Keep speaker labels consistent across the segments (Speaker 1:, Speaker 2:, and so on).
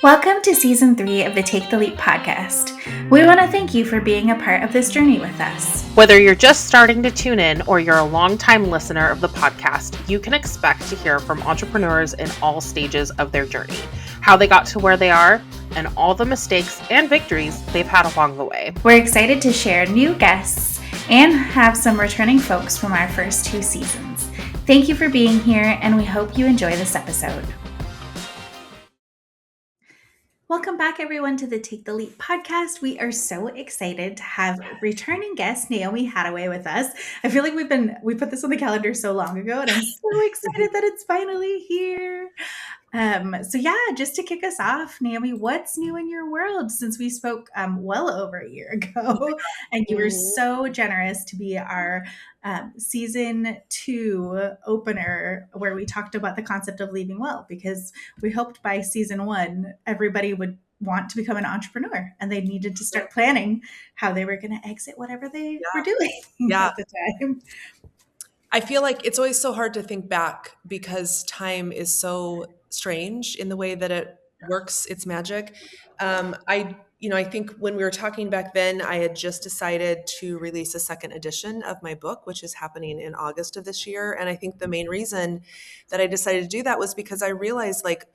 Speaker 1: Welcome to Season 3 of the Take the Leap podcast. We want to thank you for being a part of this journey with us.
Speaker 2: Whether you're just starting to tune in or you're a longtime listener of the podcast, you can expect to hear from entrepreneurs in all stages of their journey, how they got to where they are, and all the mistakes and victories they've had along the way.
Speaker 1: We're excited to share new guests and have some returning folks from our first 2 seasons. Thank you for being here, and we hope you enjoy this episode. Welcome back, everyone, to the Take the Leap podcast. We are so excited to have returning guest Naomi Hattaway with us. I feel like we put this on the calendar so long ago, and I'm so excited that it's finally here. Just to kick us off, Naomi, what's new in your world since we spoke well over a year ago, and you were so generous to be our season 2 opener where we talked about the concept of leaving well, because we hoped by season 1 everybody would want to become an entrepreneur and they needed to start planning how they were going to exit whatever they were doing at the time.
Speaker 3: I feel like it's always so hard to think back because time is so strange in the way that it works its magic. I think when we were talking back then, I had just decided to release a second edition of my book, which is happening in August of this year. And I think the main reason that I decided to do that was because I realized, like,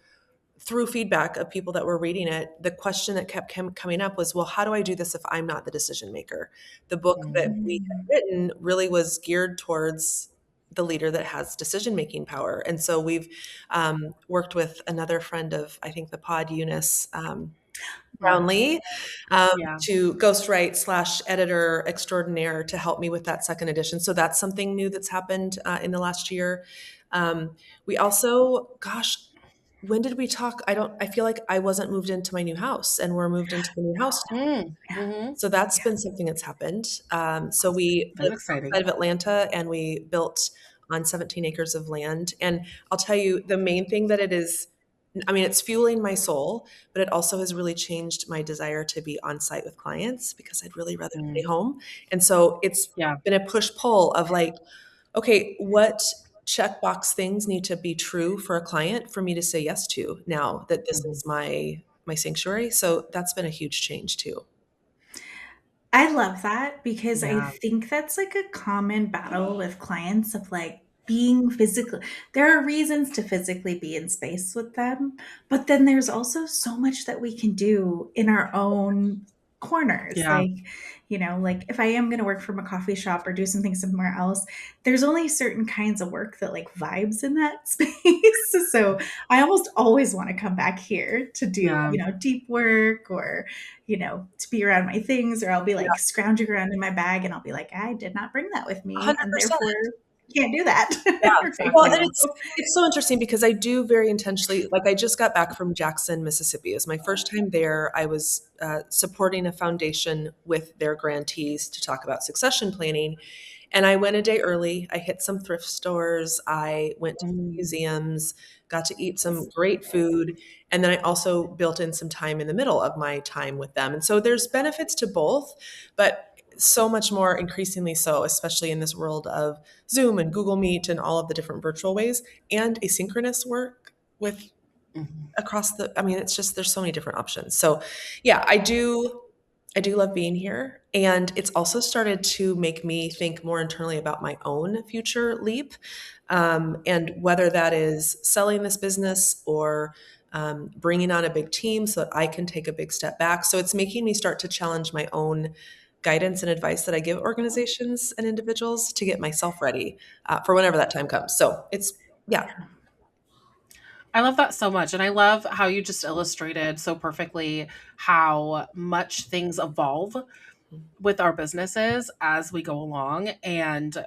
Speaker 3: through feedback of people that were reading it, the question that kept coming up was, well, how do I do this if I'm not the decision maker? The book that we had written really was geared towards the leader that has decision-making power. And so we've worked with another friend of, I think, the pod, Eunice Brownlee, to ghostwrite / editor extraordinaire to help me with that second edition. So that's something new that's happened in the last year. We also, when did we talk? I feel like I wasn't moved into my new house, and we're moved into the new house now. So that's been something that's happened. So we live outside of Atlanta, and we built on 17 acres of land. And I'll tell you, the main thing that it is, it's fueling my soul, but it also has really changed my desire to be on site with clients because I'd really rather stay home. And so it's been a push-pull of like, okay, what checkbox things need to be true for a client for me to say yes to now that this is my sanctuary. So that's been a huge change too.
Speaker 1: I love that because I think that's like a common battle with clients of like being physically. There are reasons to physically be in space with them, but then there's also so much that we can do in our own corners. Like if I am going to work from a coffee shop or do something somewhere else, there's only certain kinds of work that like vibes in that space. So I almost always want to come back here to do, deep work or to be around my things, or I'll be like scrounging around in my bag and I'll be like, I did not bring that with me.
Speaker 3: 100%.
Speaker 1: And therefore can't do that.
Speaker 3: Well, and it's so interesting because I do very intentionally, like I just got back from Jackson, Mississippi. It was my first time there. I was supporting a foundation with their grantees to talk about succession planning. And I went a day early. I hit some thrift stores. I went to museums, got to eat some great food. And then I also built in some time in the middle of my time with them. And so there's benefits to both, but so much more increasingly so, especially in this world of Zoom and Google Meet and all of the different virtual ways and asynchronous work with across it's just, there's so many different options. So yeah, I do love being here. And it's also started to make me think more internally about my own future leap. And whether that is selling this business or bringing on a big team so that I can take a big step back. So it's making me start to challenge my own guidance and advice that I give organizations and individuals to get myself ready for whenever that time comes. So it's,
Speaker 2: I love that so much. And I love how you just illustrated so perfectly how much things evolve with our businesses as we go along. And,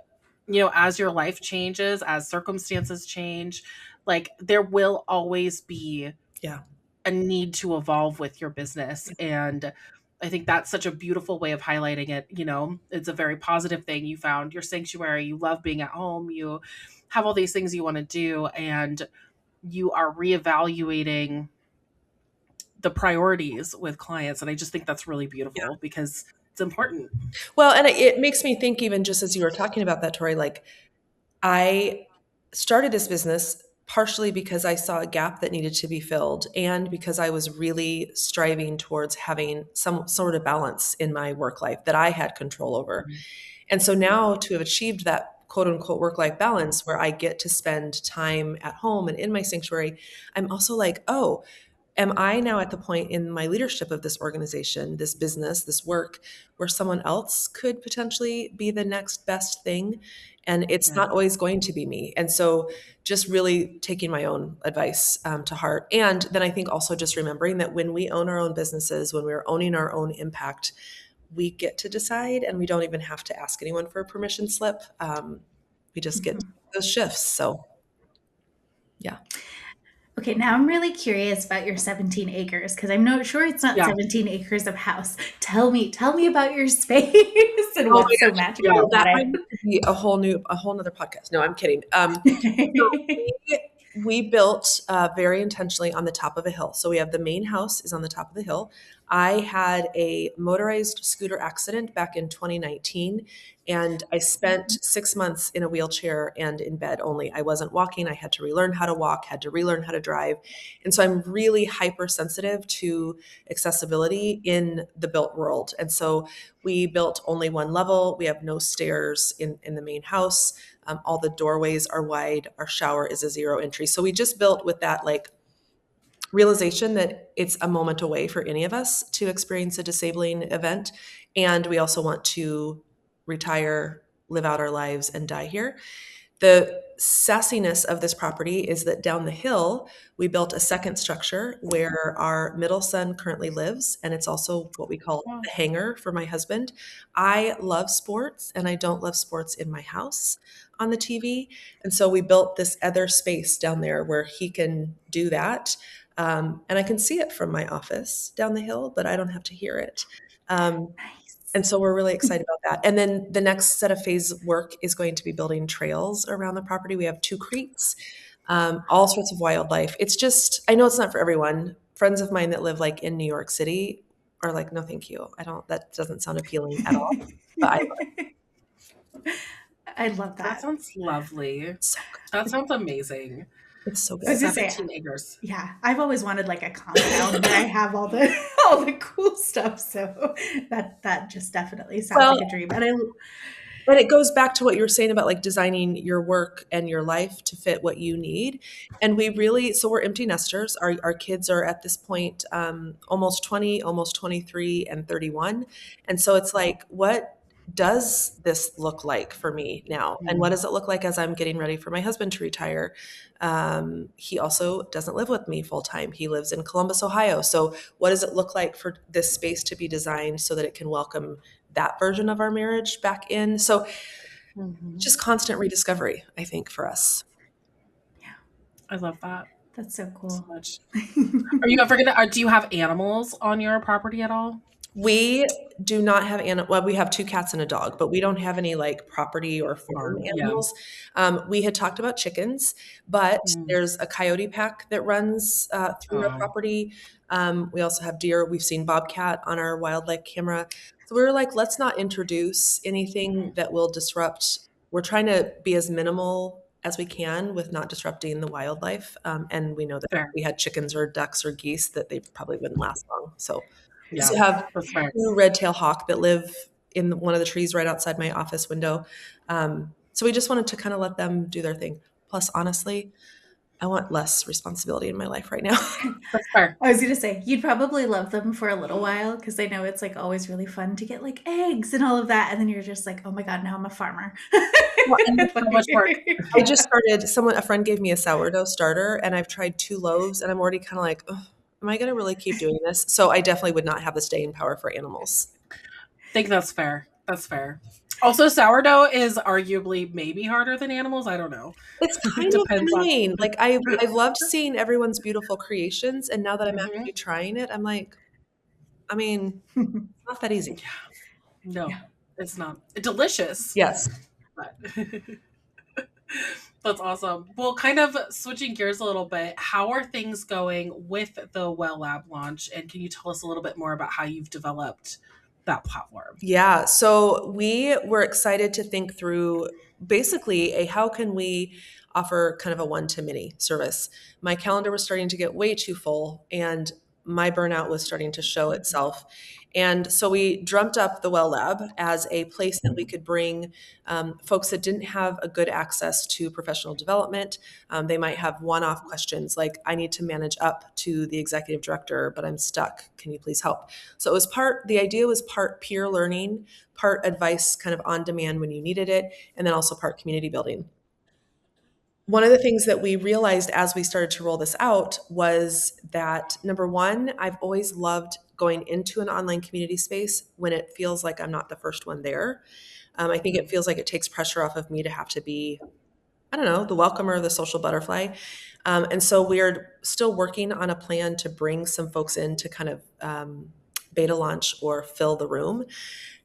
Speaker 2: as your life changes, as circumstances change, like there will always be a need to evolve with your business. And I think that's such a beautiful way of highlighting it. It's a very positive thing. You found your sanctuary, you love being at home, you have all these things you want to do, and you are reevaluating the priorities with clients. And I just think that's really beautiful because it's important.
Speaker 3: Well, and it makes me think, even just as you were talking about that, Tori, like I started this business partially because I saw a gap that needed to be filled and because I was really striving towards having some sort of balance in my work life that I had control over.
Speaker 2: Mhm.
Speaker 3: And so now to have achieved that quote unquote work life balance where I get to spend time at home and in my sanctuary, I'm also like, oh, am I now at the point in my leadership of this organization, this business, this work, where someone else could potentially be the next best thing? And it's
Speaker 2: Yeah.
Speaker 3: not always going to be me. And so just really taking my own advice to heart. And then I think also just remembering that when we own our own businesses, when we're owning our own impact, we get to decide and we don't even have to ask anyone for a permission slip. We just get
Speaker 1: Mhm.
Speaker 3: those shifts. So, yeah.
Speaker 1: Okay, now I'm really curious about your 17 acres because I'm not sure it's not
Speaker 2: Yeah.
Speaker 1: 17 acres of house. Tell me about your space and
Speaker 3: Oh my
Speaker 1: what's so
Speaker 3: gosh.
Speaker 1: magical
Speaker 2: Yeah.
Speaker 3: Well,
Speaker 1: about
Speaker 3: that might have to be a whole nother podcast. No, I'm kidding. So
Speaker 1: it.
Speaker 3: we built very intentionally on the top of a hill. So we have the main house is on the top of the hill. I had a motorized scooter accident back in 2019, and I spent 6 months in a wheelchair and in bed only. I wasn't walking. I had to relearn how to walk, had to relearn how to drive. And so I'm really hypersensitive to accessibility in the built world. And so we built only one level. We have no stairs in the main house. All the doorways are wide. Our shower is a zero entry. So we just built with that like realization that it's a moment away for any of us to experience a disabling event. And we also want to retire, live out our lives, and die here. The sassiness of this property is that down the hill, we built a second structure where our middle son currently lives, and it's also what we call
Speaker 2: Wow.
Speaker 3: the hangar for my husband. I love sports, and I don't love sports in my house on the TV. And so we built this other space down there where he can do that. And I can see it from my office down the hill, but I don't have to hear it. Um,
Speaker 1: Nice.
Speaker 3: and so we're really excited about that. And then the next set of phase work is going to be building trails around the property. We have 2 creeks, all sorts of wildlife. It's just, I know it's not for everyone. Friends of mine that live like in New York City are like, no, thank you. That doesn't sound appealing at all. But I love
Speaker 1: I love
Speaker 2: That
Speaker 1: that.
Speaker 2: sounds lovely.
Speaker 3: it. So good.
Speaker 2: That sounds amazing.
Speaker 3: It's so
Speaker 1: I was
Speaker 3: good.
Speaker 1: gonna say,
Speaker 2: 17 acres.
Speaker 1: yeah, I've always wanted like a compound where I have all the all the cool stuff. So that just definitely sounds
Speaker 3: Well,
Speaker 1: like a dream.
Speaker 3: and it goes back to what you were saying about like designing your work and your life to fit what you need. And we really, so we're empty nesters. Our kids are at this point almost 20, almost 23, and 31. And so it's like, what does this look like for me now? And what
Speaker 2: Mm.
Speaker 3: does it look like as I'm getting ready for my husband to retire? He also doesn't live with me full time. He lives in Columbus, Ohio. So what does it look like for this space to be designed so that it can welcome that version of our marriage back in? So
Speaker 2: Mhm.
Speaker 3: just constant rediscovery, I think, for us.
Speaker 1: Yeah,
Speaker 2: I love that
Speaker 1: that's so
Speaker 2: so
Speaker 1: cool.
Speaker 2: much. Are you ever gonna? Do you have animals on your property at all?
Speaker 3: We do not have well, we have 2 cats and a dog, but we don't have any like property or farm
Speaker 2: Farm. Yeah.
Speaker 3: animals. We had talked about chickens, but
Speaker 2: Mm.
Speaker 3: there's a coyote pack that runs through our
Speaker 2: Oh.
Speaker 3: property. We also have deer. We've seen bobcat on our wildlife camera. So we were like, let's not introduce anything that will disrupt. We're trying to be as minimal as we can with not disrupting the wildlife. And we know that if
Speaker 2: Fair.
Speaker 3: we had chickens or ducks or geese, that they probably wouldn't last long. So we
Speaker 2: Yeah.
Speaker 3: also have
Speaker 2: That's fair.
Speaker 3: 2 red-tailed hawk that live in one of the trees right outside my office window. So we just wanted to kind of let them do their thing. Plus, honestly, I want less responsibility in my life right now.
Speaker 2: That's fair.
Speaker 1: I was gonna say you'd probably love them for a little while because I know it's like always really fun to get like eggs and all of that, and then you're just like, oh my god, now I'm a farmer.
Speaker 3: Well, and
Speaker 2: So much work.
Speaker 3: I
Speaker 1: Yeah.
Speaker 3: just started, a friend gave me a sourdough starter, and I've tried 2 loaves, and I'm already kind of like, "Ugh, am I going to really keep doing this?" So I definitely would not have the staying power for animals.
Speaker 2: Think that's fair. That's fair. Also, sourdough is arguably maybe harder than animals. I don't know.
Speaker 3: It's kind of
Speaker 2: Depends on.
Speaker 3: annoying. Like I've loved seeing everyone's beautiful creations, and now that I'm
Speaker 2: Mhm.
Speaker 3: actually trying it, I'm like, I mean, it's not that easy.
Speaker 2: No,
Speaker 1: Yeah.
Speaker 2: it's not delicious.
Speaker 3: Yes.
Speaker 2: But that's awesome. Well, kind of switching gears a little bit, how are things going with the Well Lab launch? And can you tell us a little bit more about how you've developed that platform?
Speaker 3: Yeah, so we were excited to think through basically a how can we offer kind of a one to many service. My calendar was starting to get way too full and my burnout was starting to show itself. And so we dreamt up the Well Lab as a place that we could bring folks that didn't have a good access to professional development. They might have one off questions like, I need to manage up to the executive director, but I'm stuck. Can you please help? So it was the idea was part peer learning, part advice kind of on demand when you needed it, and then also part community building. One of the things that we realized as we started to roll this out was that number one, I've always loved going into an online community space when it feels like I'm not the first one there. I think it feels like it takes pressure off of me to have to be, I don't know, the welcomer, the social butterfly. And so we're still working on a plan to bring some folks in to kind of beta launch or fill the room.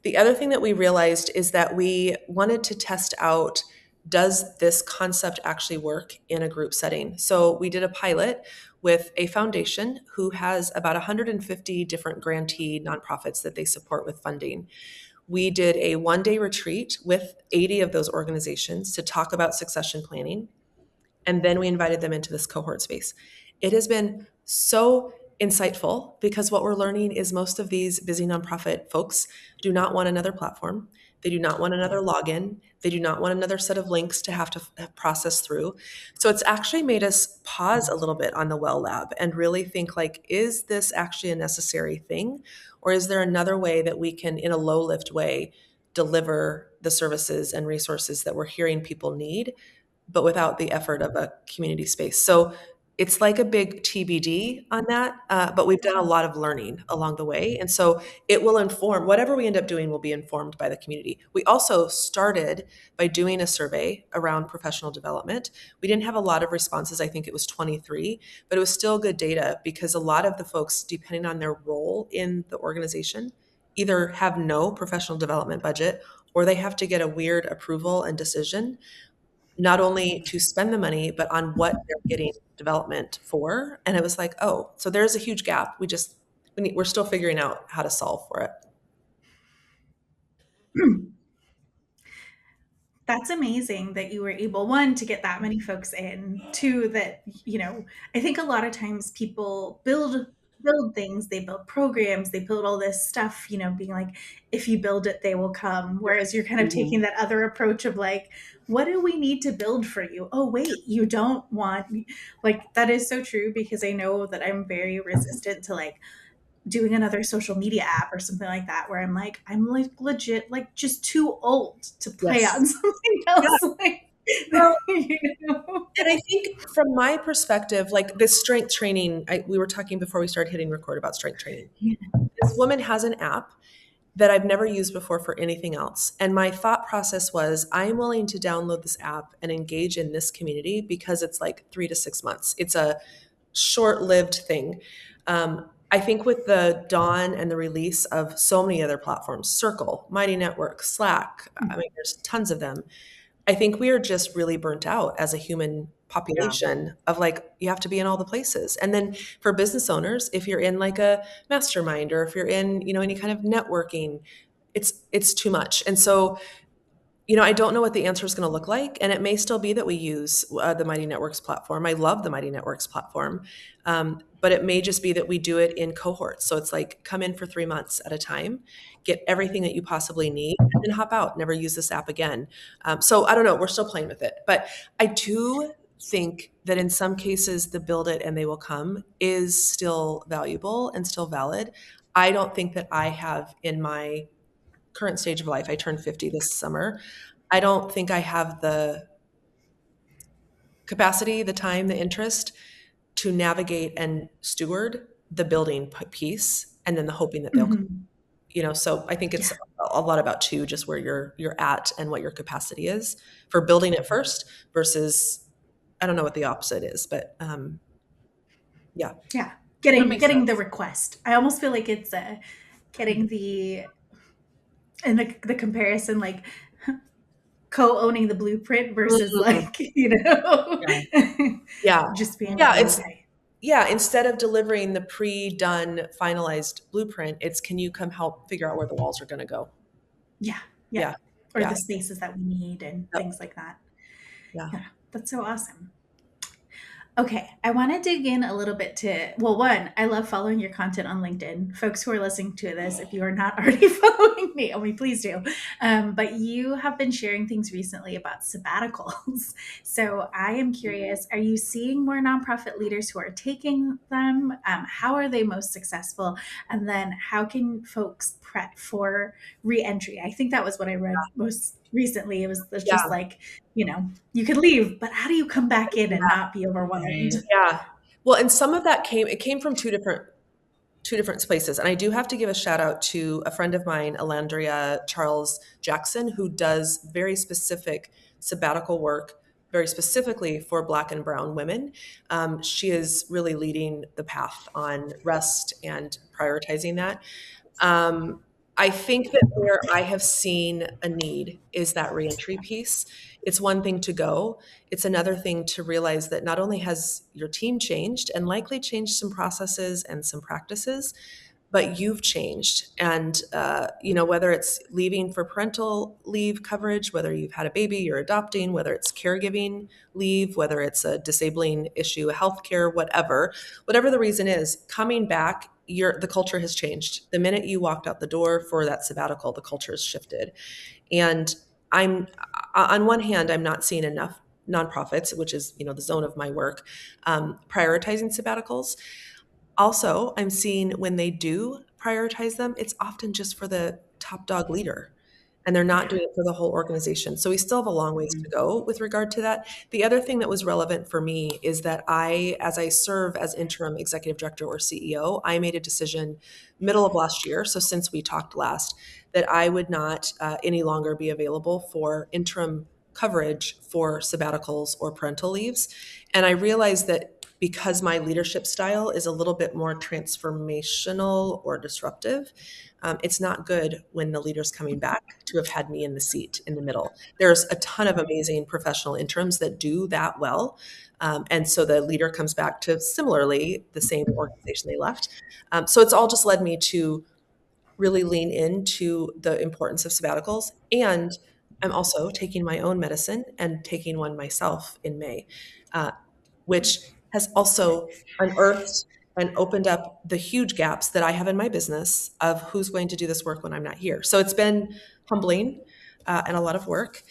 Speaker 3: The other thing that we realized is that we wanted to test out, does this concept actually work in a group setting? So we did a pilot with a foundation who has about 150 different grantee nonprofits that they support with funding. We did a 1-day retreat with 80 of those organizations to talk about succession planning. And then we invited them into this cohort space. It has been so insightful because what we're learning is most of these busy nonprofit folks do not want another platform. They do not want another login. They do not want another set of links to have to process through. So it's actually made us pause a little bit on the Well Lab and really think like, is this actually a necessary thing? Or is there another way that we can, in a low lift way, deliver the services and resources that we're hearing people need but without the effort of a community space. So it's like a big TBD on that, but we've done a lot of learning along the way. And so it will inform whatever we end up doing will be informed by the community. We also started by doing a survey around professional development. We didn't have a lot of responses. I think it was 23, but it was still good data because a lot of the folks, depending on their role in the organization, either have no professional development budget or they have to get a weird approval and decision not only to spend the money, but on what they're getting development for. And it was like, oh, so there's a huge gap. We're still figuring out how to solve for it.
Speaker 1: That's amazing that you were able, one, to get that many folks in, two, that, I think a lot of times people build things, they build programs, they build all this stuff, being like, if you build it, they will come. Whereas you're kind of taking that other approach of like, what do we need to build for you? Oh, wait, you don't want, like, that is so true because I know that I'm very resistant to like doing another social media app or something like that where I'm like legit like just too old to play
Speaker 3: Yes.
Speaker 1: on something else.
Speaker 3: Yeah.
Speaker 1: Like,
Speaker 3: Well,
Speaker 1: you know?
Speaker 3: and I think from my perspective, like this strength training, we were talking before we started hitting record about strength training.
Speaker 1: Yeah.
Speaker 3: This woman has an app that I've never used before for anything else. And my thought process was, I'm willing to download this app and engage in this community because it's like 3 to 6 months. It's a short-lived thing. I think with the dawn and the release of so many other platforms, Circle, Mighty Network, Slack, I mean, there's tons of them. I think we are just really burnt out as a human population of like, you have to be in all the places. And then for business owners, if you're in like a mastermind or if you're in, any kind of networking, it's too much. And so I don't know what the answer is going to look like. And it may still be that we use the Mighty Networks platform. I love the Mighty Networks platform. But it may just be that we do it in cohorts. So it's like come in for 3 months at a time, get everything that you possibly need, and then hop out, never use this app again. So I don't know. We're still playing with it. But I do think that in some cases, the build it and they will come is still valuable and still valid. I don't think that I have in my current stage of life, I turned 50 this summer. I don't think I have the capacity, the time, the interest to navigate and steward the building piece and then the hoping that they'll
Speaker 1: Mhm.
Speaker 3: So I think it's a lot about too, just where you're at and what your capacity is for building it first versus I don't know what the opposite is, but yeah.
Speaker 1: Yeah.
Speaker 2: That
Speaker 1: Getting
Speaker 2: makes
Speaker 1: getting the
Speaker 2: sense.
Speaker 1: request. I almost feel like it's getting the comparison, like co-owning the blueprint versus
Speaker 3: Mhm.
Speaker 1: like,
Speaker 2: Yeah.
Speaker 3: Yeah.
Speaker 1: just being
Speaker 3: Yeah,
Speaker 1: like,
Speaker 3: it's
Speaker 1: okay.
Speaker 3: yeah, instead of delivering the pre-done, finalized blueprint, it's can you come help figure out where the walls are going to go?
Speaker 1: Yeah. Yeah.
Speaker 3: Yeah,
Speaker 1: Or
Speaker 3: yeah,
Speaker 1: the spaces that we need and
Speaker 3: yep,
Speaker 1: things like that.
Speaker 3: yeah.
Speaker 1: Yeah. That's so awesome. Okay, I want to dig in a little bit to, well, one, I love following your content on LinkedIn. Folks who are listening to this, if you are not already following me, please do. But you have been sharing things recently about sabbaticals. So I am curious, are you seeing more nonprofit leaders who are taking them? How are they most successful? And then how can folks prep for reentry? I think that was what I read most recently. It was just
Speaker 3: Yeah,
Speaker 1: like, you could leave, but how do you come back in and not be overwhelmed?
Speaker 2: Right.
Speaker 3: yeah. Well, and some of that came from two different places. And I do have to give a shout out to a friend of mine, Alandria Charles Jackson, who does very specific sabbatical work, very specifically for Black and Brown women. She is really leading the path on rest and prioritizing that. Um, I think that where I have seen a need is that reentry piece. It's one thing to go, it's another thing to realize that not only has your team changed and likely changed some processes and some practices, but you've changed. And, whether it's leaving for parental leave coverage, whether you've had a baby, you're adopting, whether it's caregiving leave, whether it's a disabling issue, healthcare, whatever the reason is, coming back, the culture has changed. The minute you walked out the door for that sabbatical, the culture has shifted. And I'm, on one hand, I'm not seeing enough nonprofits, which is, the zone of my work, prioritizing sabbaticals. Also, I'm seeing when they do prioritize them, it's often just for the top dog leader and they're not
Speaker 1: Yeah.
Speaker 3: doing it for the whole organization. So we still have a long ways to
Speaker 2: Mhm.
Speaker 3: go with regard to that. The other thing that was relevant for me is that as I serve as interim executive director or CEO, I made a decision middle of last year. So since we talked last, that I would not any longer be available for interim coverage for sabbaticals or parental leaves. And I realized that because my leadership style is a little bit more transformational or disruptive, it's not good when the leader's coming back to have had me in the seat in the middle. There's a ton of amazing professional interims that do that well. And so the leader comes back to similarly the same organization they left. So it's all just led me to really lean into the importance of sabbaticals. And I'm also taking my own medicine and taking one myself in May, uh, which has also unearthed and opened up the huge gaps that I have in my business of who's going to do this work when I'm not here. So it's been humbling and a lot of work.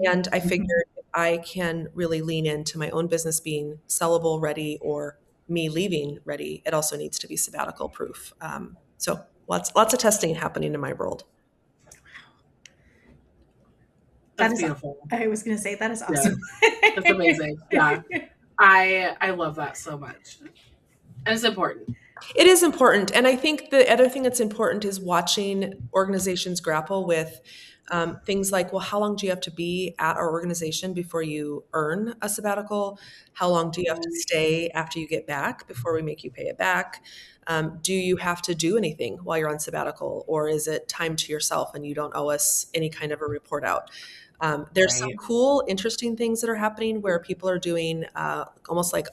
Speaker 3: And I figured if I can really lean into my own business being sellable ready or me leaving ready, it also needs to be sabbatical proof. So lots of testing happening in my world.
Speaker 1: That
Speaker 2: That's
Speaker 1: is,
Speaker 2: beautiful.
Speaker 1: I was going to say, that is
Speaker 2: Yeah,
Speaker 1: awesome.
Speaker 2: that's amazing. Yeah, I love that so much, and it's important.
Speaker 3: It is important. And I think the other thing that's important is watching organizations grapple with things like, well, how long do you have to be at our organization before you earn a sabbatical? How long do you have to
Speaker 2: Mhm.
Speaker 3: stay after you get back before we make you pay it back? Do you have to do anything while you're on sabbatical, or is it time to yourself and you don't owe us any kind of a report out? There's some
Speaker 2: Right.
Speaker 3: cool, interesting things that are happening where people are doing almost like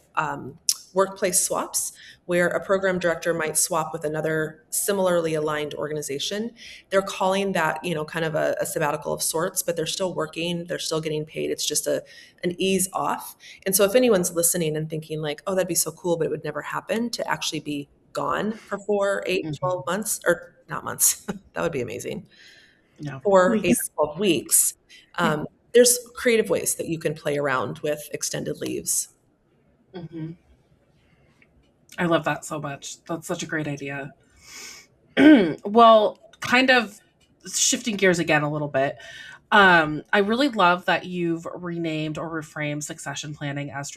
Speaker 3: workplace swaps, where a program director might swap with another similarly aligned organization. They're calling that, kind of a sabbatical of sorts, but they're still working, they're still getting paid. It's just an ease off. And so if anyone's listening and thinking like, oh, that'd be so cool, but it would never happen to actually be gone for 4, 8,
Speaker 2: Mhm.
Speaker 3: 12 months, or not months, that would be amazing,
Speaker 2: Yeah.
Speaker 3: for 8
Speaker 1: Weeks.
Speaker 3: or 12 weeks.
Speaker 1: Yeah.
Speaker 3: There's creative ways that you can play around with extended leaves.
Speaker 2: Hmm. I love that so much. That's such a great idea. Well, kind of shifting gears again a little bit. I really love that you've renamed or reframed succession planning as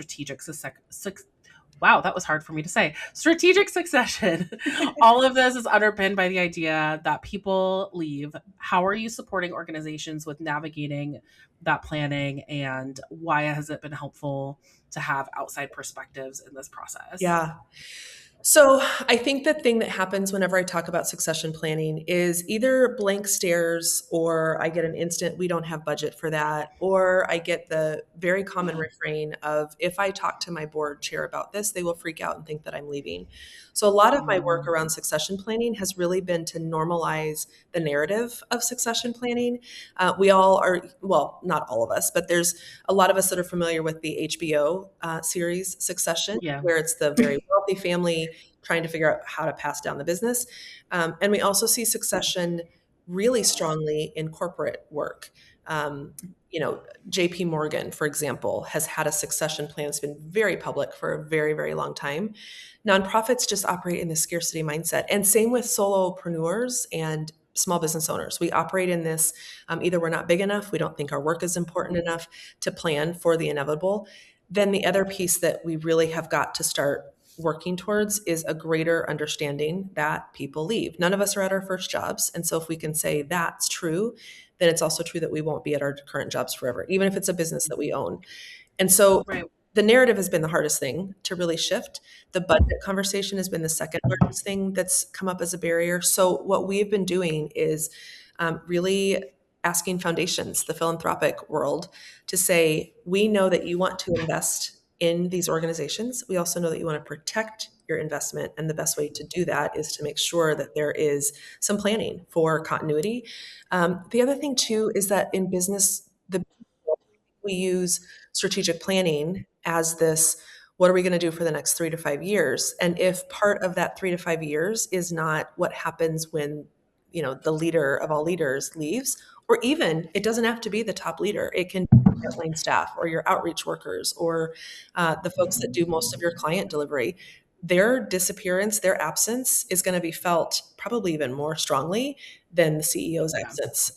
Speaker 2: wow, that was hard for me to say. Strategic succession. All of this is underpinned by the idea that people leave. How are you supporting organizations with navigating that planning, and why has it been helpful to have outside perspectives in this process?
Speaker 3: Yeah. So I think the thing that happens whenever I talk about succession planning is either blank stares, or I get an instant, we don't have budget for that, or I get the very common refrain of, if I talk to my board chair about this, they will freak out and think that I'm leaving. So a lot of my work around succession planning has really been to normalize the narrative of succession planning. We all are, well, not all of us, but there's a lot of us that are familiar with the HBO series Succession,
Speaker 2: Yeah.
Speaker 3: where it's the very wealthy family trying to figure out how to pass down the business. And we also see succession really strongly in corporate work. Um, JP Morgan, for example, has had a succession plan that's been very public for a very, very long time. Nonprofits just operate in this scarcity mindset. And same with solopreneurs and small business owners. We operate in this, either we're not big enough, we don't think our work is important enough to plan for the inevitable. Then the other piece that we really have got to start working towards is a greater understanding that people leave. None of us are at our first jobs. And so if we can say that's true, then it's also true that we won't be at our current jobs forever, even if it's a business that we own. And so
Speaker 2: Right.
Speaker 3: the narrative has been the hardest thing to really shift. The budget conversation has been the second largest thing that's come up as a barrier. So what we've been doing is really asking foundations, the philanthropic world, to say, we know that you want to invest in these organizations. We also know that you want to protect your investment. And the best way to do that is to make sure that there is some planning for continuity. The other thing, too, is that in business, we use strategic planning as this, what are we going to do for the next 3 to 5 years? And if part of that 3 to 5 years is not what happens when, the leader of all leaders leaves, or even it doesn't have to be the top leader, it can be your frontline staff or your outreach workers, or the folks that do most of your client delivery. Their disappearance, their absence is going to be felt probably even more strongly than the CEO's
Speaker 2: Yeah.
Speaker 3: absence.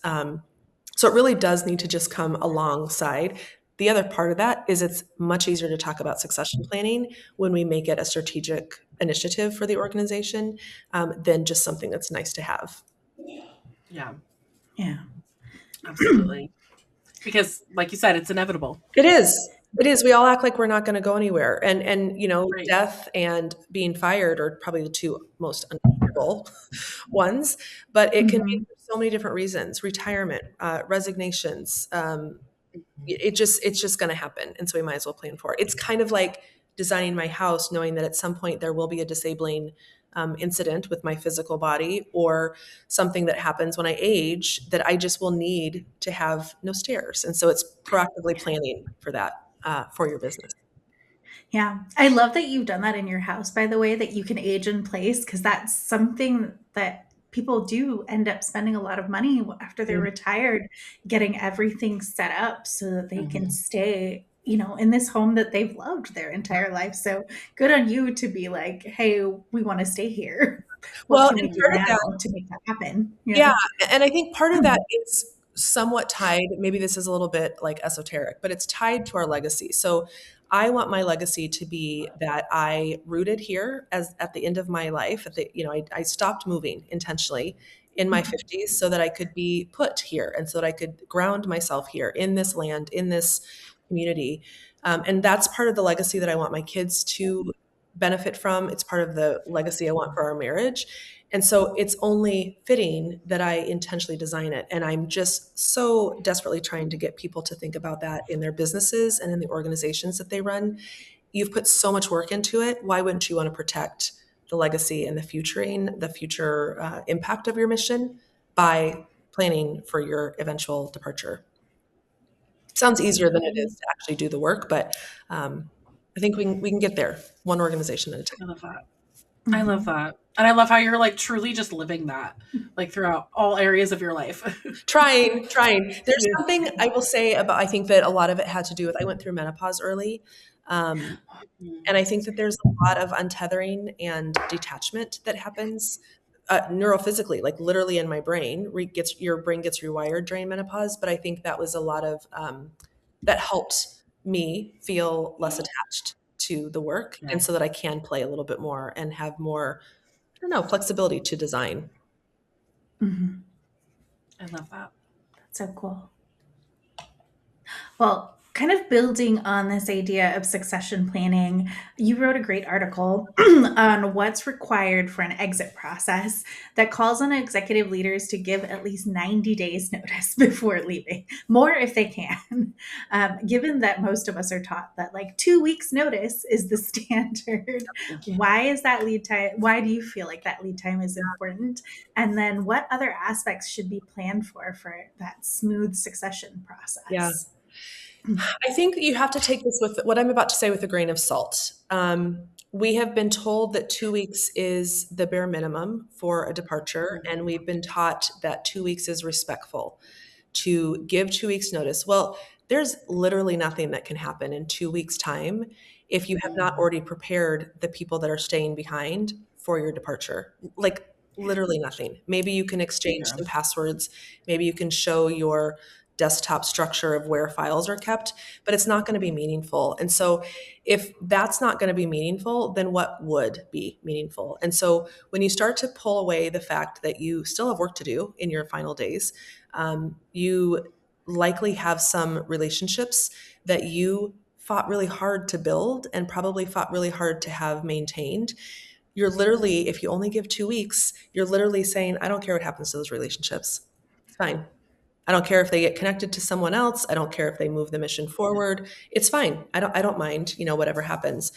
Speaker 3: So it really does need to just come alongside. The other part of that is it's much easier to talk about succession planning when we make it a strategic initiative for the organization, than just something that's nice to have.
Speaker 2: Yeah.
Speaker 1: Yeah.
Speaker 2: Absolutely. Because, like you said, it's inevitable.
Speaker 3: It is. It is. We all act like we're not going to go anywhere. And
Speaker 2: Right.
Speaker 3: death and being fired are probably the two most uncomfortable ones, but it can be
Speaker 1: Mhm.
Speaker 3: for so many different reasons. Retirement, resignations, it's just going to happen, and so we might as well plan for it. It's kind of like designing my house knowing that at some point there will be a disabling incident with my physical body, or something that happens when I age that I just will need to have no stairs, and so it's proactively planning for that, for your business.
Speaker 1: Yeah. I love that you've done that in your house, by the way, that you can age in place, because that's something that people do end up spending a lot of money after they're
Speaker 3: Mm.
Speaker 1: retired, getting everything set up so that they can
Speaker 2: Mhm.
Speaker 1: stay, in this home that they've loved their entire life. So good on you to be like, hey, we want to stay here. What
Speaker 3: Well,
Speaker 1: can we
Speaker 3: and
Speaker 1: do
Speaker 3: part of
Speaker 1: now
Speaker 3: that,
Speaker 1: to make that happen?
Speaker 3: yeah,
Speaker 1: Yeah.
Speaker 3: and I think part of that is somewhat tied, maybe this is a little bit like esoteric, but it's tied to our legacy. So I want my legacy to be that I rooted here as at the end of my life, I stopped moving intentionally in my 50s so that I could be put here, and so that I could ground myself here in this land, in this community. And that's part of the legacy that I want my kids to benefit from. It's part of the legacy I want for our marriage. And so it's only fitting that I intentionally design it. And I'm just so desperately trying to get people to think about that in their businesses and in the organizations that they run. You've put so much work into it. Why wouldn't you want to protect the legacy and the future impact of your mission by planning for your eventual departure? Sounds easier than it is to actually do the work, but I think we can get there one organization at a time.
Speaker 2: I love that. I love
Speaker 1: Mhm.
Speaker 2: that. And I love how you're like truly just living that, like throughout all areas of your life.
Speaker 3: Trying. There's
Speaker 2: Yeah.
Speaker 3: something I will say about, I think that a lot of it had to do with, I went through menopause early. Um, and I think that there's a lot of untethering and detachment that happens neurophysically, like literally in my brain. Your brain gets rewired during menopause. But I think that was a lot of that helped me feel less attached to the work,
Speaker 2: Yeah.
Speaker 3: and so that I can play a little bit more and have more, I don't know, flexibility to design.
Speaker 1: Mhm.
Speaker 2: I love that.
Speaker 1: That's so cool. Well, kind of building on this idea of succession planning, you wrote a great article on what's required for an exit process that calls on executive leaders to give at least 90 days notice before leaving, more if they can. Given that most of us are taught that like 2 weeks notice is the standard, why is that lead time? Why do you feel like that lead time is important? And then what other aspects should be planned for that smooth succession
Speaker 3: Yeah.
Speaker 1: process?
Speaker 3: I think you have to take this with what I'm about to say with a grain of salt. We have been told that 2 weeks is the bare minimum for a departure, and we've been taught that 2 weeks is respectful to give 2 weeks notice. Well, there's literally nothing that can happen in 2 weeks' time if you have not already prepared the people that are staying behind for your departure. Like literally nothing. Maybe you can exchange
Speaker 2: Yeah.
Speaker 3: some passwords. Maybe you can show your desktop structure of where files are kept, but it's not going to be meaningful. And so if that's not going to be meaningful, then what would be meaningful? And so when you start to pull away the fact that you still have work to do in your final days, you likely have some relationships that you fought really hard to build and probably fought really hard to have maintained. You're literally, if you only give 2 weeks, you're literally saying, I don't care what happens to those relationships. It's fine. I don't care if they get connected to someone else. I don't care if they move the mission forward. It's fine. I don't mind, whatever happens.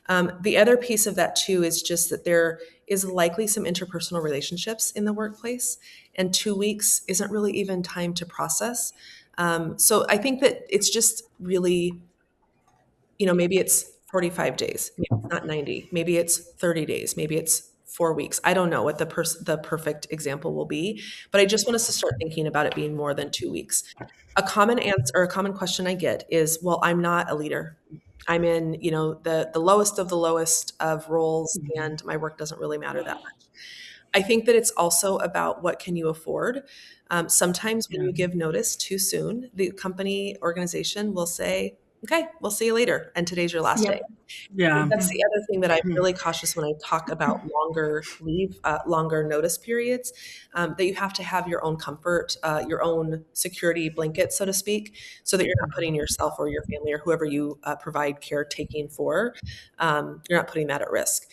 Speaker 3: The other piece of that too is just that there is likely some interpersonal relationships in the workplace, and 2 weeks isn't really even time to process. So I think that it's just really, maybe it's 45 days, maybe it's not 90, maybe it's 30 days, maybe it's 4 weeks. I don't know what the perfect example will be, but I just want us to start thinking about it being more than 2 weeks. A common answer or a common question I get is, well, I'm not a leader. I'm in, the lowest of the lowest of roles,
Speaker 2: Mhm.
Speaker 3: and my work doesn't really matter that much. I think that it's also about what can you afford. Sometimes when
Speaker 2: Yeah.
Speaker 3: you give notice too soon, the company organization will say, okay, we'll see you later, and today's your last day.
Speaker 1: Yep.
Speaker 2: Yeah.
Speaker 3: That's the other thing that I'm
Speaker 2: Mhm.
Speaker 3: really cautious when I talk about longer leave, longer notice periods, that you have to have your own comfort, your own security blanket, so to speak, so that you're not putting yourself or your family or whoever you provide caretaking for, you're not putting that at risk.